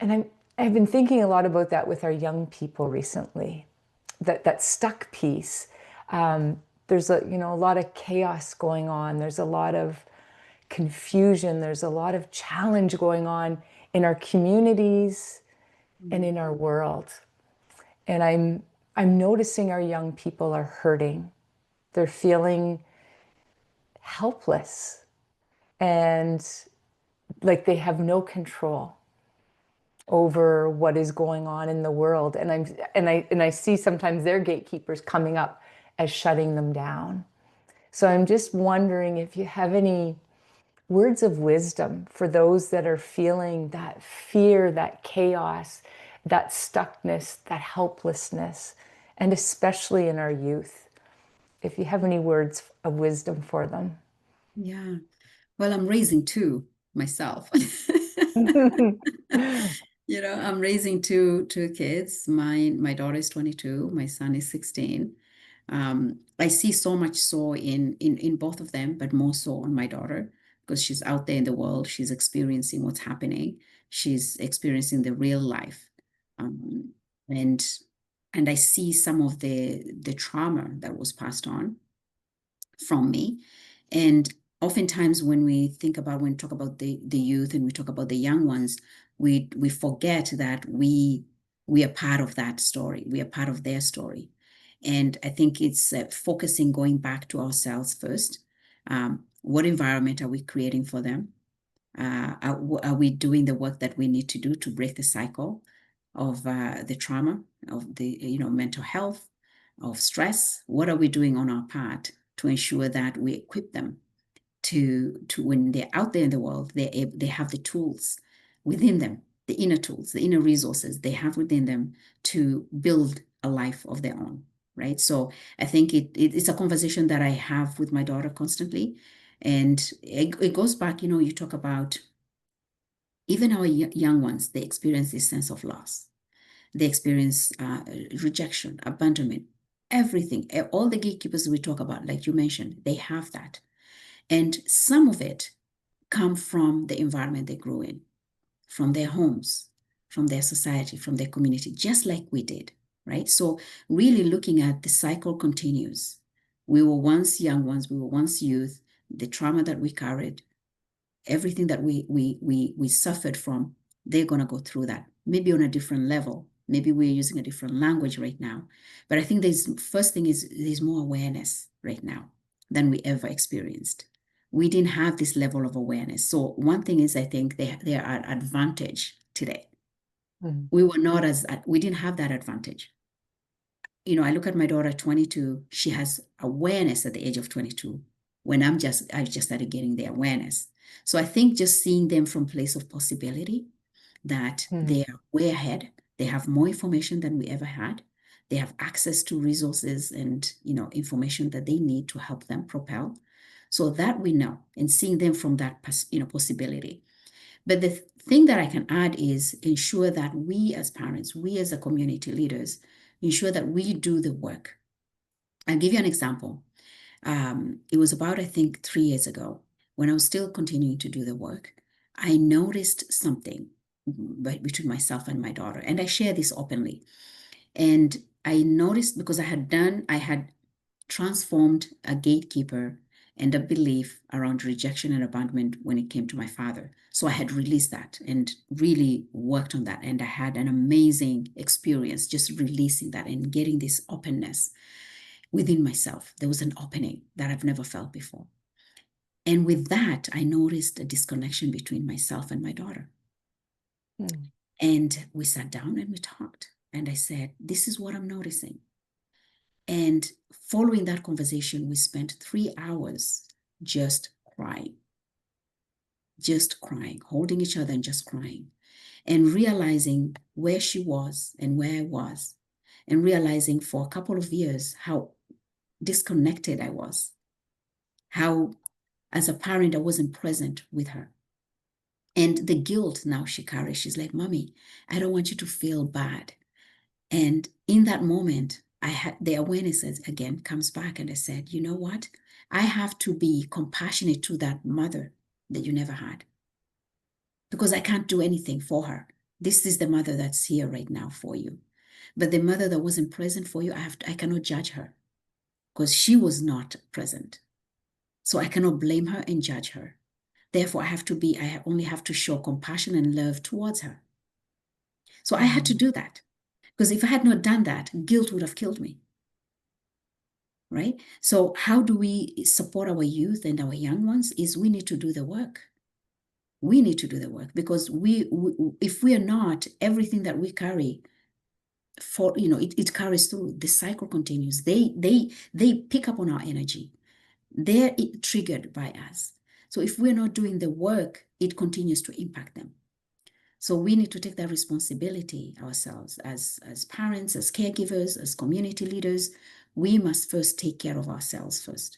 and I've been thinking a lot about that with our young people recently. That stuck piece. There's a lot of chaos going on. There's a lot of confusion. There's a lot of challenge going on in our communities and in our world. And I'm noticing our young people are hurting. They're feeling helpless and like they have no control over what is going on in the world. And I see sometimes their gatekeepers coming up as shutting them down. So I'm just wondering if you have any words of wisdom for those that are feeling that fear, that chaos, that stuckness, that helplessness, and especially in our youth. If you have any words of wisdom for them. Yeah. Well, I'm raising two myself. I'm raising two kids. My daughter is 22, my son is 16. I see so much so in both of them, but more so on my daughter because she's out there in the world. She's experiencing what's happening. She's experiencing the real life. Um, and and I see some of the trauma that was passed on from me. And oftentimes when we talk about the youth and we talk about the young ones, we forget that we are part of that story. We are part of their story. And I think it's focusing, going back to ourselves first. What environment are we creating for them? Are we doing the work that we need to do to break the cycle of the trauma, of the mental health, of stress? What are we doing on our part to ensure that we equip them to when they're out there in the world, they have the tools within them, the inner tools, the inner resources they have within them to build a life of their own, right? So I think it's a conversation that I have with my daughter constantly. And it goes back, you talk about even our young ones, they experience this sense of loss. They experience rejection, abandonment, everything. All the gatekeepers we talk about, like you mentioned, they have that. And some of it come from the environment they grew in, from their homes, from their society, from their community, just like we did, right? So really looking at the cycle continues. We were once young ones, we were once youth, the trauma that we carried, everything that we suffered from, they're going to go through that, maybe on a different level. Maybe we're using a different language right now. But I think first thing is there's more awareness right now. than we ever experienced. We didn't have this level of awareness. So one thing is, I think they are at advantage today. We were not we didn't have that advantage. You know, I look at my daughter, 22, she has awareness at the age of 22, when I just started getting the awareness. So I think just seeing them from place of possibility, that they are way ahead, they have more information than we ever had. They have access to resources and, you know, information that they need to help them propel. So that we know, and seeing them from that, you know, possibility. But the thing that I can add is ensure that we as parents, we as a community leaders, ensure that we do the work. I'll give you an example. It was about, I think, 3 years ago, when I was still continuing to do the work, I noticed something between myself and my daughter. And I share this openly. And I noticed, because I had transformed a gatekeeper and a belief around rejection and abandonment when it came to my father. So I had released that and really worked on that. And I had an amazing experience just releasing that and getting this openness within myself. There was an opening that I've never felt before. And with that, I noticed a disconnection between myself and my daughter. And we sat down and we talked. And I said, this is what I'm noticing. And following that conversation, we spent 3 hours just crying, holding each other and just crying, and realizing where she was and where I was, and realizing for a couple of years how disconnected I was, how as a parent I wasn't present with her. And the guilt now she carries, she's like, Mommy, I don't want you to feel bad. And in that moment, I had the awareness again comes back, and I said, you know what? I have to be compassionate to that mother that you never had, because I can't do anything for her. This is the mother that's here right now for you. But the mother that wasn't present for you, I cannot judge her, because she was not present. So I cannot blame her and judge her. Therefore, I only have to show compassion and love towards her. So I had to do that, because if I had not done that, guilt would have killed me. Right? So how do we support our youth and our young ones? Is we need to do the work. We need to do the work, because if we are not, everything that we carry, for it carries through. The cycle continues. They pick up on our energy. They're triggered by us. So if we're not doing the work, it continues to impact them. So we need to take that responsibility ourselves as parents, as caregivers, as community leaders. We must first take care of ourselves first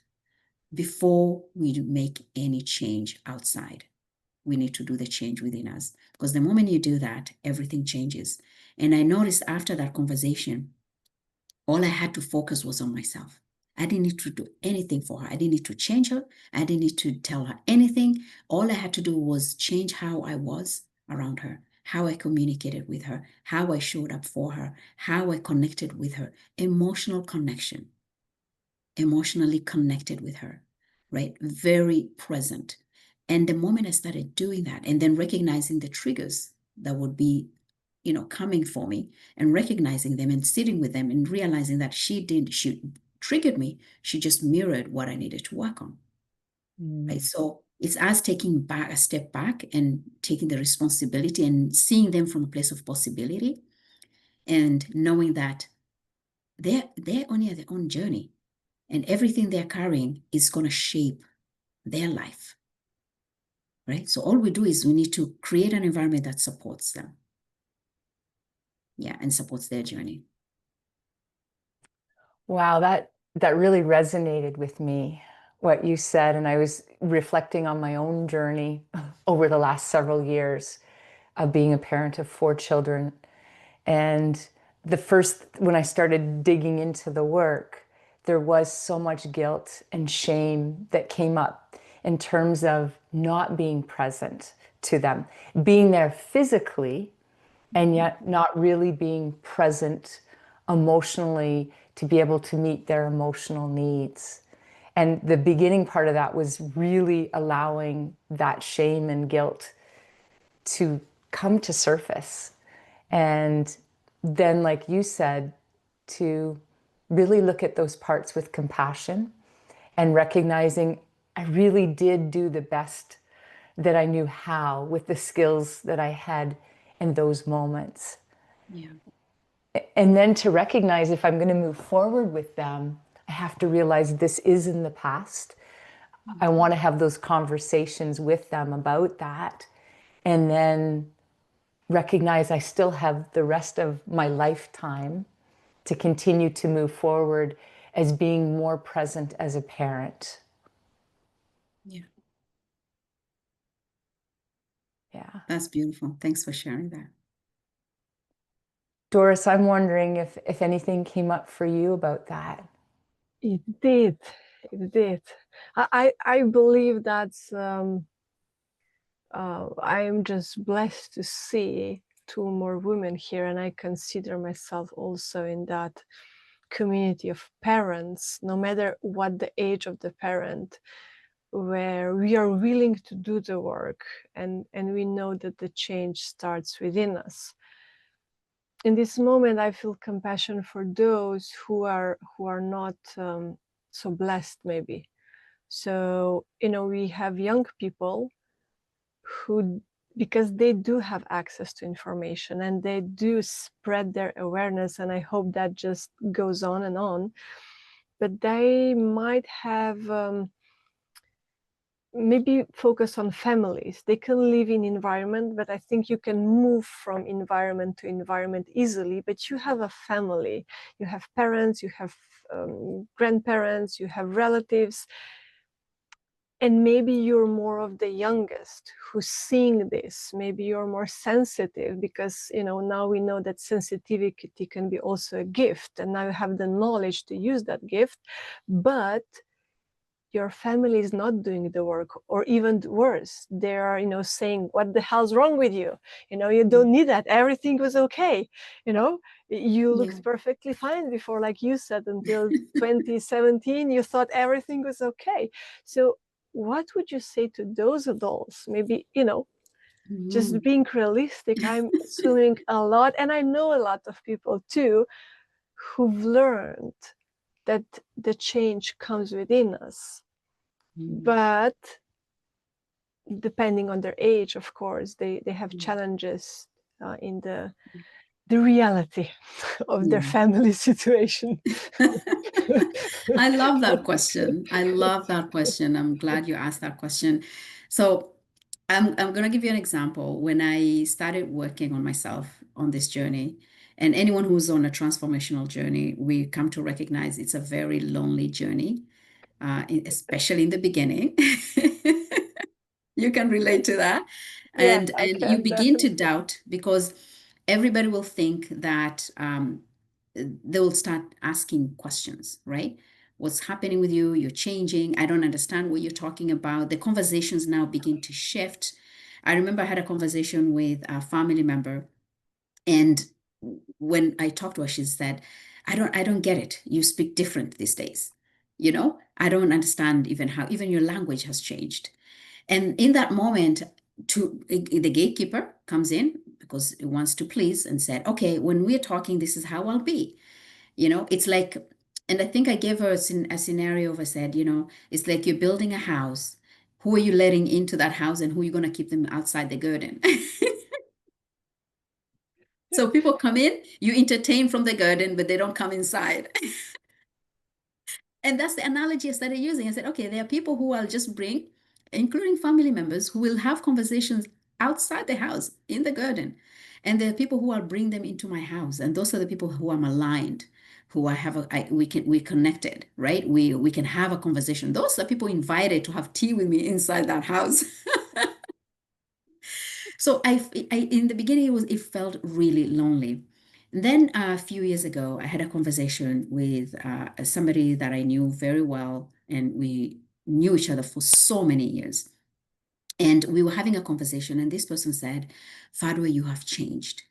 before we make any change outside. We need to do the change within us, because the moment you do that, everything changes. And I noticed after that conversation, all I had to focus was on myself. I didn't need to do anything for her. I didn't need to change her. I didn't need to tell her anything. All I had to do was change how I was around her, how I communicated with her, how I showed up for her, how I connected with her. Emotional connection, emotionally connected with her, right? Very present. And the moment I started doing that, and then recognizing the triggers that would be coming for me, and recognizing them and sitting with them and realizing that she triggered me. She just mirrored what I needed to work on. Right. So it's us taking a step back and taking the responsibility and seeing them from a place of possibility, and knowing that they're only at their own journey, and everything they're carrying is going to shape their life. Right. So all we do is we need to create an environment that supports them. Yeah, and supports their journey. Wow, that really resonated with me, what you said. And I was reflecting on my own journey over the last several years of being a parent of 4 children. And when I started digging into the work, there was so much guilt and shame that came up in terms of not being present to them, being there physically, and yet not really being present emotionally to be able to meet their emotional needs. And the beginning part of that was really allowing that shame and guilt to come to surface. And then, like you said, to really look at those parts with compassion and recognizing I really did do the best that I knew how with the skills that I had in those moments. Yeah. And then to recognize if I'm going to move forward with them, I have to realize this is in the past. I want to have those conversations with them about that. And then recognize I still have the rest of my lifetime to continue to move forward as being more present as a parent. Yeah. Yeah. That's beautiful. Thanks for sharing that. Doris, I'm wondering if anything came up for you about that. It did. It did. I believe that's I am just blessed to see two more women here, and I consider myself also in that community of parents, no matter what the age of the parent, where we are willing to do the work, and we know that the change starts within us. In this moment, I feel compassion for those who are not so blessed, maybe. So we have young people who, because they do have access to information and they do spread their awareness, and I hope that just goes on and on, but they might have maybe focus on families. They can live in environment, but I think you can move from environment to environment easily. But you have a family, you have parents, you have grandparents, you have relatives, and maybe you're more of the youngest who's seeing this. Maybe you're more sensitive, because now we know that sensitivity can be also a gift, and now you have the knowledge to use that gift. But your family is not doing the work, or even worse, they are saying, what the hell's wrong with you? You don't need that, everything was okay. You looked perfectly fine before, like you said, until 2017 you thought everything was okay. So what would you say to those adults? Maybe just being realistic, I'm assuming a lot, and I know a lot of people too who've learned that the change comes within us. But depending on their age, of course, they have challenges in the reality of their family situation. I love that question. I love that question. I'm glad you asked that question. So I'm going to give you an example. When I started working on myself on this journey, and anyone who's on a transformational journey, we come to recognize it's a very lonely journey, especially in the beginning. You can relate to that. Yes, I And you can, begin to definitely. doubt, because everybody will think that they will start asking questions, right? What's happening with you? You're changing. I don't understand what you're talking about. The conversations now begin to shift. I remember I had a conversation with a family member, and when I talked to her, she said, I don't get it. You speak different these days. I don't understand even how even your language has changed. And in that moment, the gatekeeper comes in because it wants to please and said, okay, when we're talking, this is how I'll be. It's like, and I think I gave her a scenario of, I said, it's like you're building a house. Who are you letting into that house, and who are you going to keep them outside the garden? So people come in, you entertain from the garden, but they don't come inside. And that's the analogy I started using. I said, okay, there are people who I'll just bring, including family members, who will have conversations outside the house in the garden. And there are people who I'll bring them into my house. And those are the people who I'm aligned, who we're connected, right? We can have a conversation. Those are people invited to have tea with me inside that house. So in the beginning, it felt really lonely. Then a few years ago, I had a conversation with somebody that I knew very well, and we knew each other for so many years. And we were having a conversation, and this person said, Fadhwa, you have changed.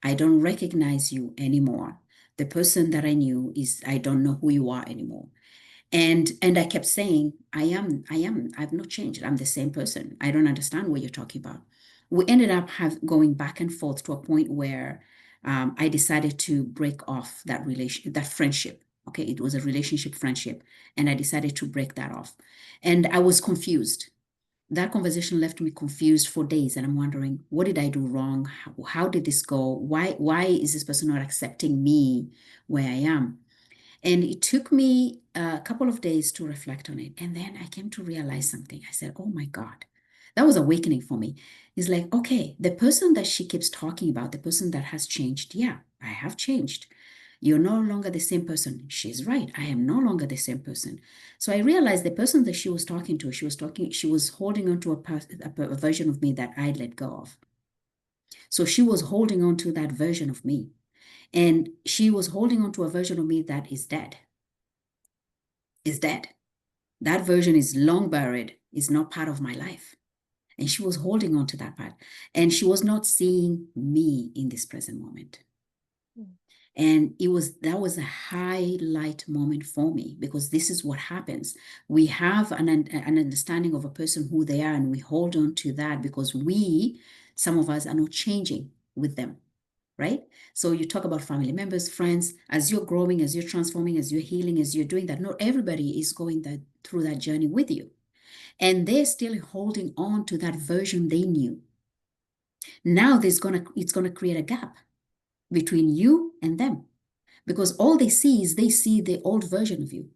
I don't recognize you anymore. The person that I knew I don't know who you are anymore. And I kept saying, I've not changed. I'm the same person. I don't understand what you're talking about. We ended up going back and forth to a point where I decided to break off that friendship Okay, it was a relationship, friendship, and I decided to break that off. And I was confused. That conversation left me confused for days, and I'm wondering, what did I do wrong? How did this go? Why is this person not accepting me where I am? And it took me a couple of days to reflect on it. And then I came to realize something. I said, oh my God, that was awakening for me. It's like, okay, the person that she keeps talking about, the person that has changed, yeah, I have changed. You're no longer the same person. She's right. I am no longer the same person. So I realized the person that she was talking to, she was holding on to a version of me that I let go of. So she was holding on to that version of me. And she was holding on to a version of me that is dead. Is dead. That version is long buried, is not part of my life. And she was holding on to that part. And she was not seeing me in this present moment. And that was a highlight moment for me, because this is what happens. We have an understanding of a person, who they are, and we hold on to that because some of us are not changing with them, right? So you talk about family members, friends, as you're growing, as you're transforming, as you're healing, as you're doing that, not everybody is going through that journey with you. And they're still holding on to that version they knew. Now it's gonna create a gap between you and them. Because all they see is the old version of you.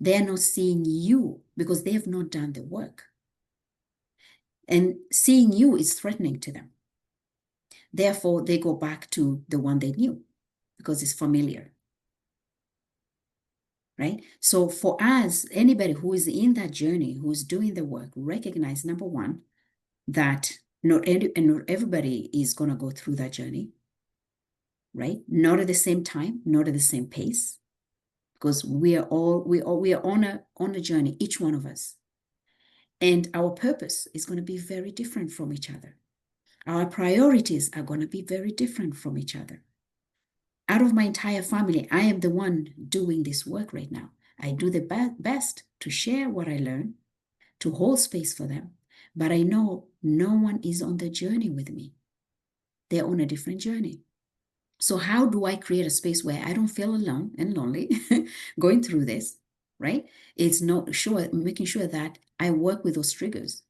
They are not seeing you because they have not done the work. And seeing you is threatening to them. Therefore, they go back to the one they knew because it's familiar. Right? So for us, anybody who is in that journey, who's doing the work, recognize, number one, that not everybody is going to go through that journey. Right? Not at the same time, not at the same pace. Because we are on a journey, each one of us. And our purpose is going to be very different from each other. Our priorities are going to be very different from each other. Out of my entire family, I am the one doing this work right now. I do the best to share what I learn, to hold space for them. But I know no one is on the journey with me. They're on a different journey. So how do I create a space where I don't feel alone and lonely going through this, right? It's making sure that I work with those triggers.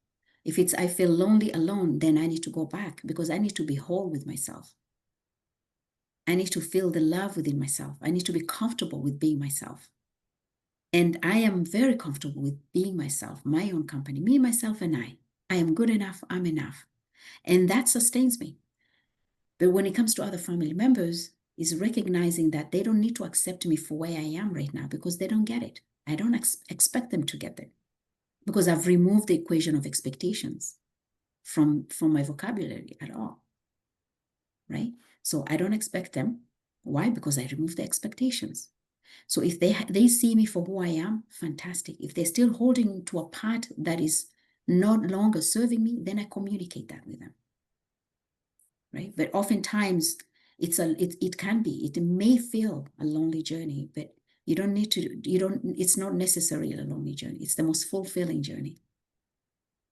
If I feel lonely alone, then I need to go back because I need to be whole with myself. I need to feel the love within myself. I need to be comfortable with being myself. And I am very comfortable with being myself, my own company, me, myself, and I. I am good enough. I'm enough. And that sustains me. But when it comes to other family members, is recognizing that they don't need to accept me for where I am right now because they don't get it. I don't expect them to get it because I've removed the equation of expectations from my vocabulary at all, right? So I don't expect them. Why? Because I removed the expectations. So if they see me for who I am, fantastic. If they're still holding to a part that is not longer serving me, then I communicate that with them. Right? But oftentimes it may feel a lonely journey, but it's not necessarily a lonely journey. It's the most fulfilling journey.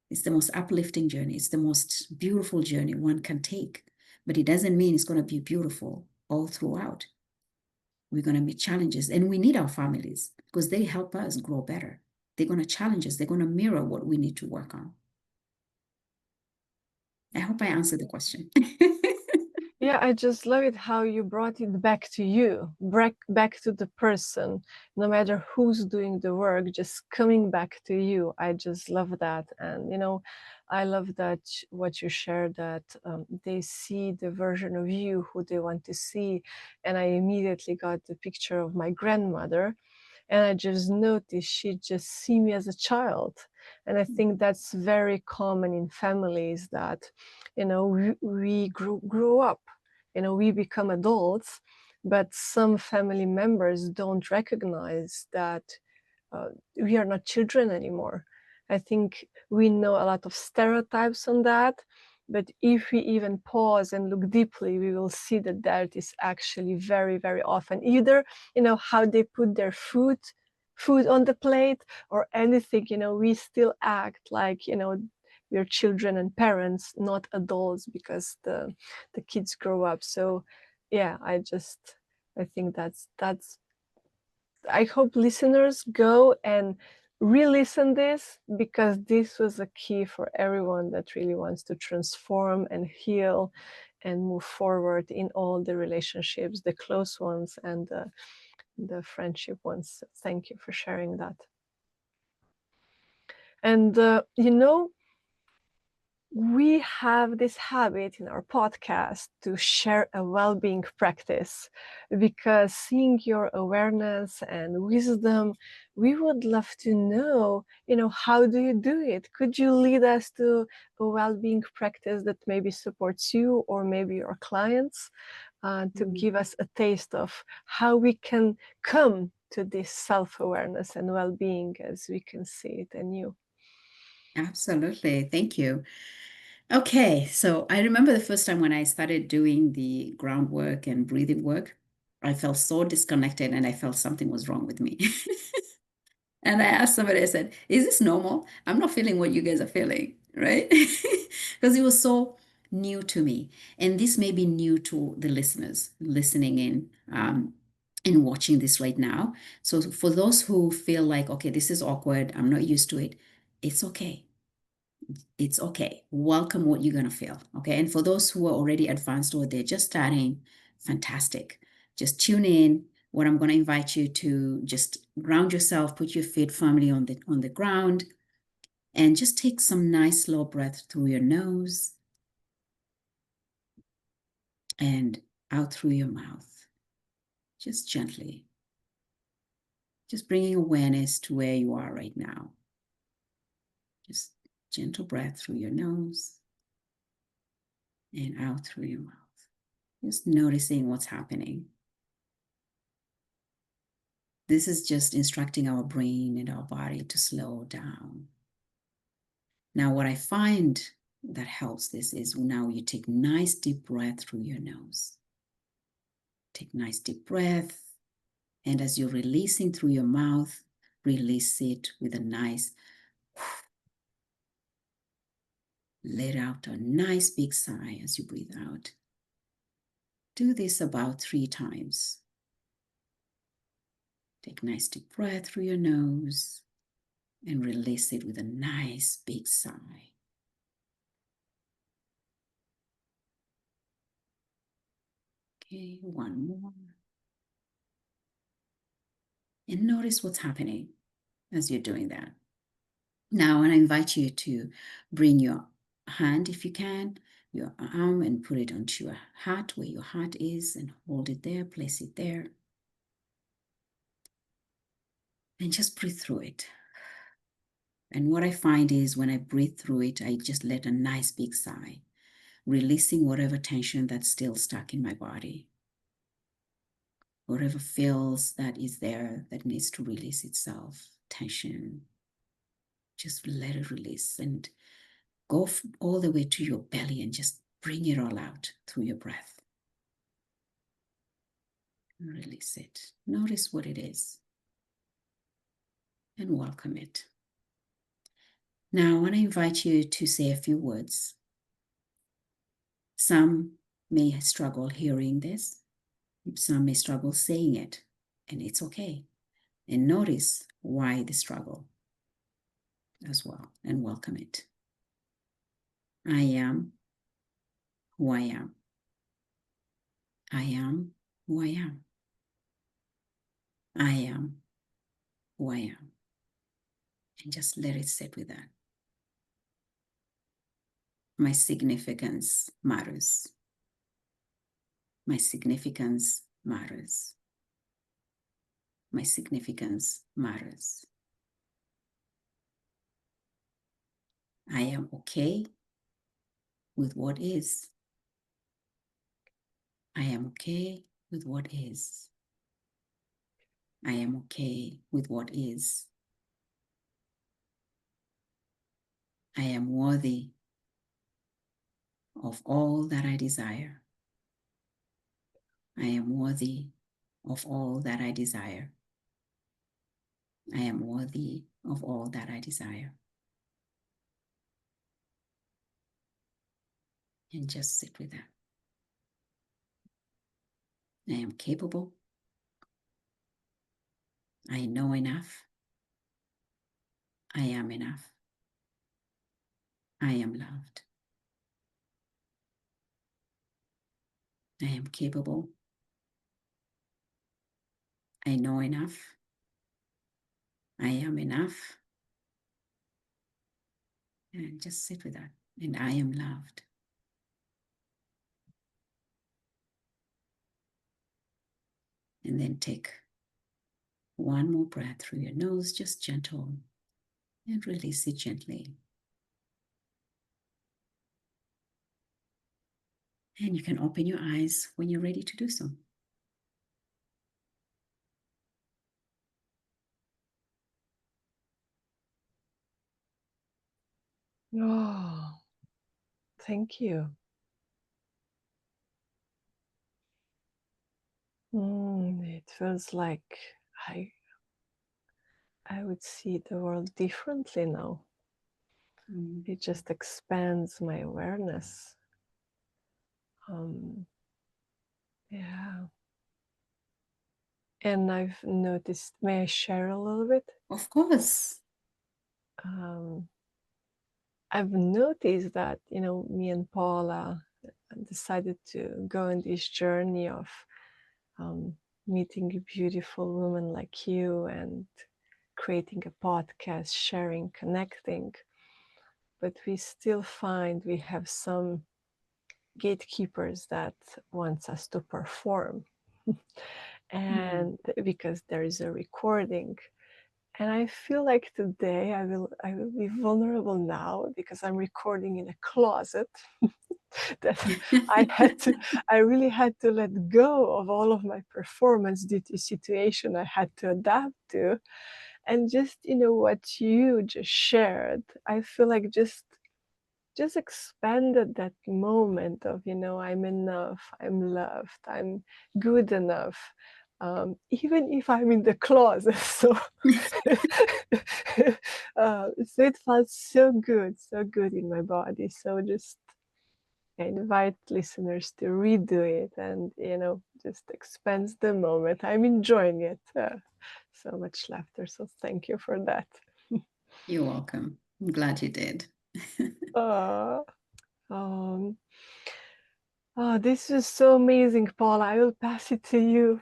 It's the most uplifting journey. It's the most beautiful journey one can take. But it doesn't mean it's going to be beautiful all throughout. We're going to meet challenges, and we need our families because they help us grow better. They're going to challenge us. They're going to mirror what we need to work on. I hope I answered the question. Yeah, I just love it how you brought it back to you, back to the person, no matter who's doing the work, just coming back to you. I just love that. And, I love that what you shared, that they see the version of you who they want to see. And I immediately got the picture of my grandmother. And I just noticed she just see me as a child. And I think that's very common in families that, we grow up, we become adults, but some family members don't recognize that we are not children anymore. I think we know a lot of stereotypes on that, but if we even pause and look deeply, we will see that is actually very, very often either, how they put their food on the plate or anything, we still act like, we're children and parents, not adults, because the kids grow up. So yeah, I think that's I hope listeners go and re-listen this, because this was a key for everyone that really wants to transform and heal and move forward in all the relationships, the close ones and the friendship ones. Thank you for sharing that. And we have this habit in our podcast to share a well-being practice, because seeing your awareness and wisdom, we would love to know, how do you do it? Could you lead us to a well-being practice that maybe supports you or maybe your clients, to give us a taste of how we can come to this self-awareness and well-being as we can see it anew? Absolutely. Thank you. Okay, so I remember the first time when I started doing the groundwork and breathing work, I felt so disconnected and I felt something was wrong with me. And I asked somebody, I said, is this normal? I'm not feeling what you guys are feeling, right? Because it was so new to me. And this may be new to the listeners listening in and watching this right now. So for those who feel like, okay, this is awkward, I'm not used to it, it's okay. It's okay. Welcome what you're going to feel. Okay. And for those who are already advanced or they're just starting, fantastic. Just tune in. What I'm going to invite you to just ground yourself, put your feet firmly on the ground, and just take some nice slow breath through your nose and out through your mouth. Just gently. Just bringing awareness to where you are right now. Just gentle breath through your nose and out through your mouth. Just noticing what's happening. This is just instructing our brain and our body to slow down. Now, what I find that helps this is now you take nice deep breath through your nose. Take nice deep breath. And as you're releasing through your mouth, release it with a nice, let out a nice big sigh as you breathe out. Do this about 3 times. Take nice deep breath through your nose and release it with a nice big sigh. Okay, one more. And notice what's happening as you're doing that. Now, I invite you to bring your hand, if you can, your arm, and put it onto your heart, where your heart is, and hold it there, place it there. And just breathe through it. And what I find is when I breathe through it, I just let a nice big sigh, releasing whatever tension that's still stuck in my body. Whatever feels that is there that needs to release itself, tension, just let it release and go all the way to your belly and just bring it all out through your breath. Release it. Notice what it is and welcome it. Now, I want to invite you to say a few words. Some may struggle hearing this. Some may struggle saying it, and it's okay. And notice why the struggle as well, and welcome it. I am who I am. I am who I am. I am who I am. And just let it sit with that. My significance matters. My significance matters. My significance matters. I am okay with what is. I am okay with what is. I am okay with what is. I am worthy of all that I desire. I am worthy of all that I desire. I am worthy of all that I desire. And just sit with that. I am capable. I know enough. I am enough. I am loved. I am capable. I know enough. I am enough. And just sit with that. And I am loved. And then take one more breath through your nose, just gentle, and release it gently. And you can open your eyes when you're ready to do so. Oh, thank you. It feels like I would see the world differently now. It just expands my awareness. Yeah. And I've noticed, may I share a little bit? Of course. I've noticed that, me and Paula decided to go on this journey of meeting a beautiful woman like you and creating a podcast, sharing, connecting. But we still find we have some gatekeepers that wants us to perform. And because there is a recording. And I feel like today I will be vulnerable now because I'm recording in a closet. That I really had to let go of all of my performance due to situation I had to adapt to. And just, what you just shared, I feel like just expanded that moment of, I'm enough, I'm loved, I'm good enough, even if I'm in the closet. So, so it felt so good in my body. So just I invite listeners to redo it and, just expands the moment. I'm enjoying it. So much laughter. So thank you for that. You're welcome. I'm glad you did. Um, oh, this is so amazing, Paula. I will pass it to you.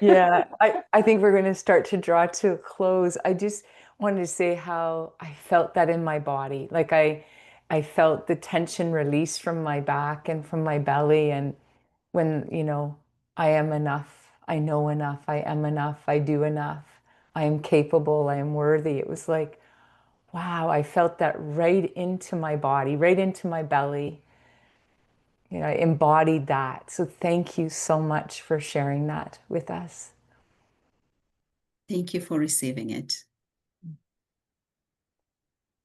Yeah, I think we're going to start to draw to a close. I just wanted to say how I felt that in my body. Like I felt the tension release from my back and from my belly. And when, I am enough, I know enough, I am enough, I do enough, I am capable, I am worthy. It was like, wow, I felt that right into my body, right into my belly. I embodied that. So thank you so much for sharing that with us. Thank you for receiving it.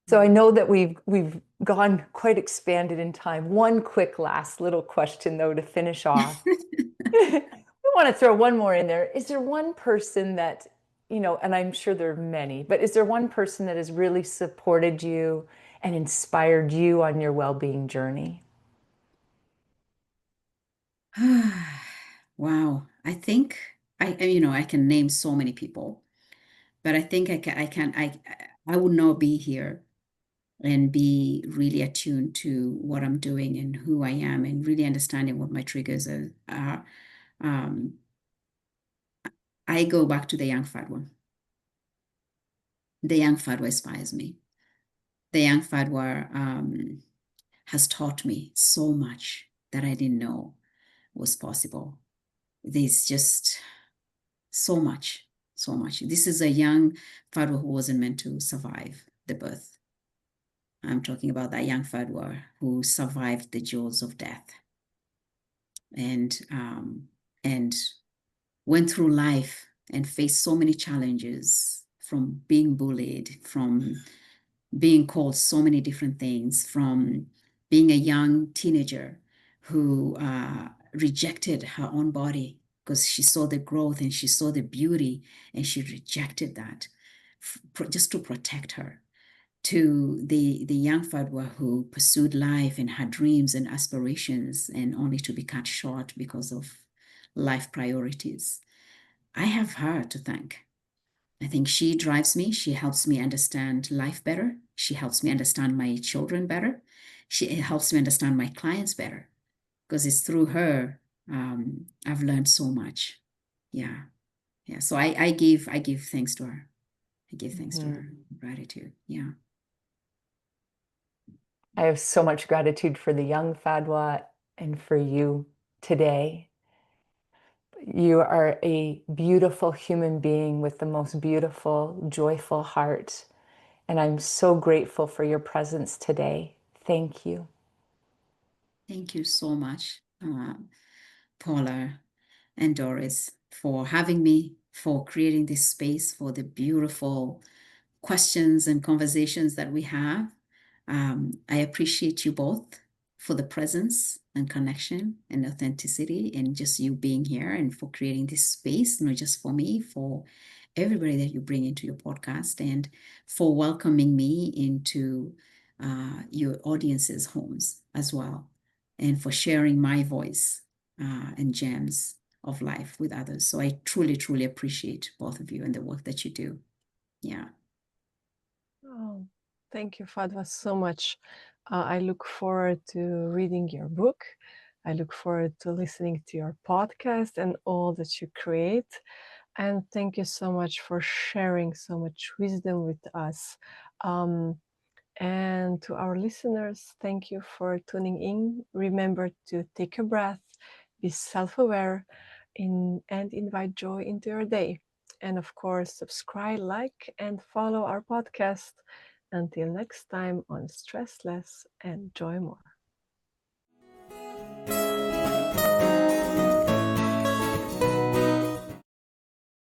So I know that we've gone quite expanded in time. One quick last little question though to finish off. We want to throw one more in there. Is there one person that, and I'm sure there are many, but is there one person that has really supported you and inspired you on your well-being journey? Wow. I think I can name so many people, but I think I would not be here and be really attuned to what I'm doing and who I am and really understanding what my triggers are. I go back to the young Fadhwa. The young Fadhwa inspires me. The young Fadhwa has taught me so much that I didn't know was possible. There's just so much, so much. This is a young Fadhwa who wasn't meant to survive the birth. I'm talking about that young Fadhwa who survived the jaws of death and went through life and faced so many challenges, from being bullied, from being called so many different things, from being a young teenager who rejected her own body because she saw the growth and she saw the beauty and she rejected that just to protect her, to the young Fadhwa who pursued life and had dreams and aspirations and only to be cut short because of life priorities. I have her to thank. I think she drives me. She helps me understand life better. She helps me understand my children better. She helps me understand my clients better, because it's through her I've learned so much. Yeah. Yeah. So I give thanks to her. I give thanks to her. Gratitude. Yeah. I have so much gratitude for the young Fadhwa and for you today. You are a beautiful human being with the most beautiful, joyful heart. And I'm so grateful for your presence today. Thank you. Thank you so much, Paula and Doris, for having me, for creating this space, for the beautiful questions and conversations that we have. I appreciate you both for the presence and connection and authenticity, and just you being here, and for creating this space, not just for me, for everybody that you bring into your podcast, and for welcoming me into your audience's homes as well, and for sharing my voice and gems of life with others. So I truly, truly appreciate both of you and the work that you do. Yeah. Oh, thank you, Fadhwa, so much. I look forward to reading your book. I look forward to listening to your podcast and all that you create. And thank you so much for sharing so much wisdom with us. And to our listeners, thank you for tuning in. Remember to take a breath, be self aware, and invite joy into your day. And of course, subscribe, like, and follow our podcast. Until next time on Stress Less and Joy More.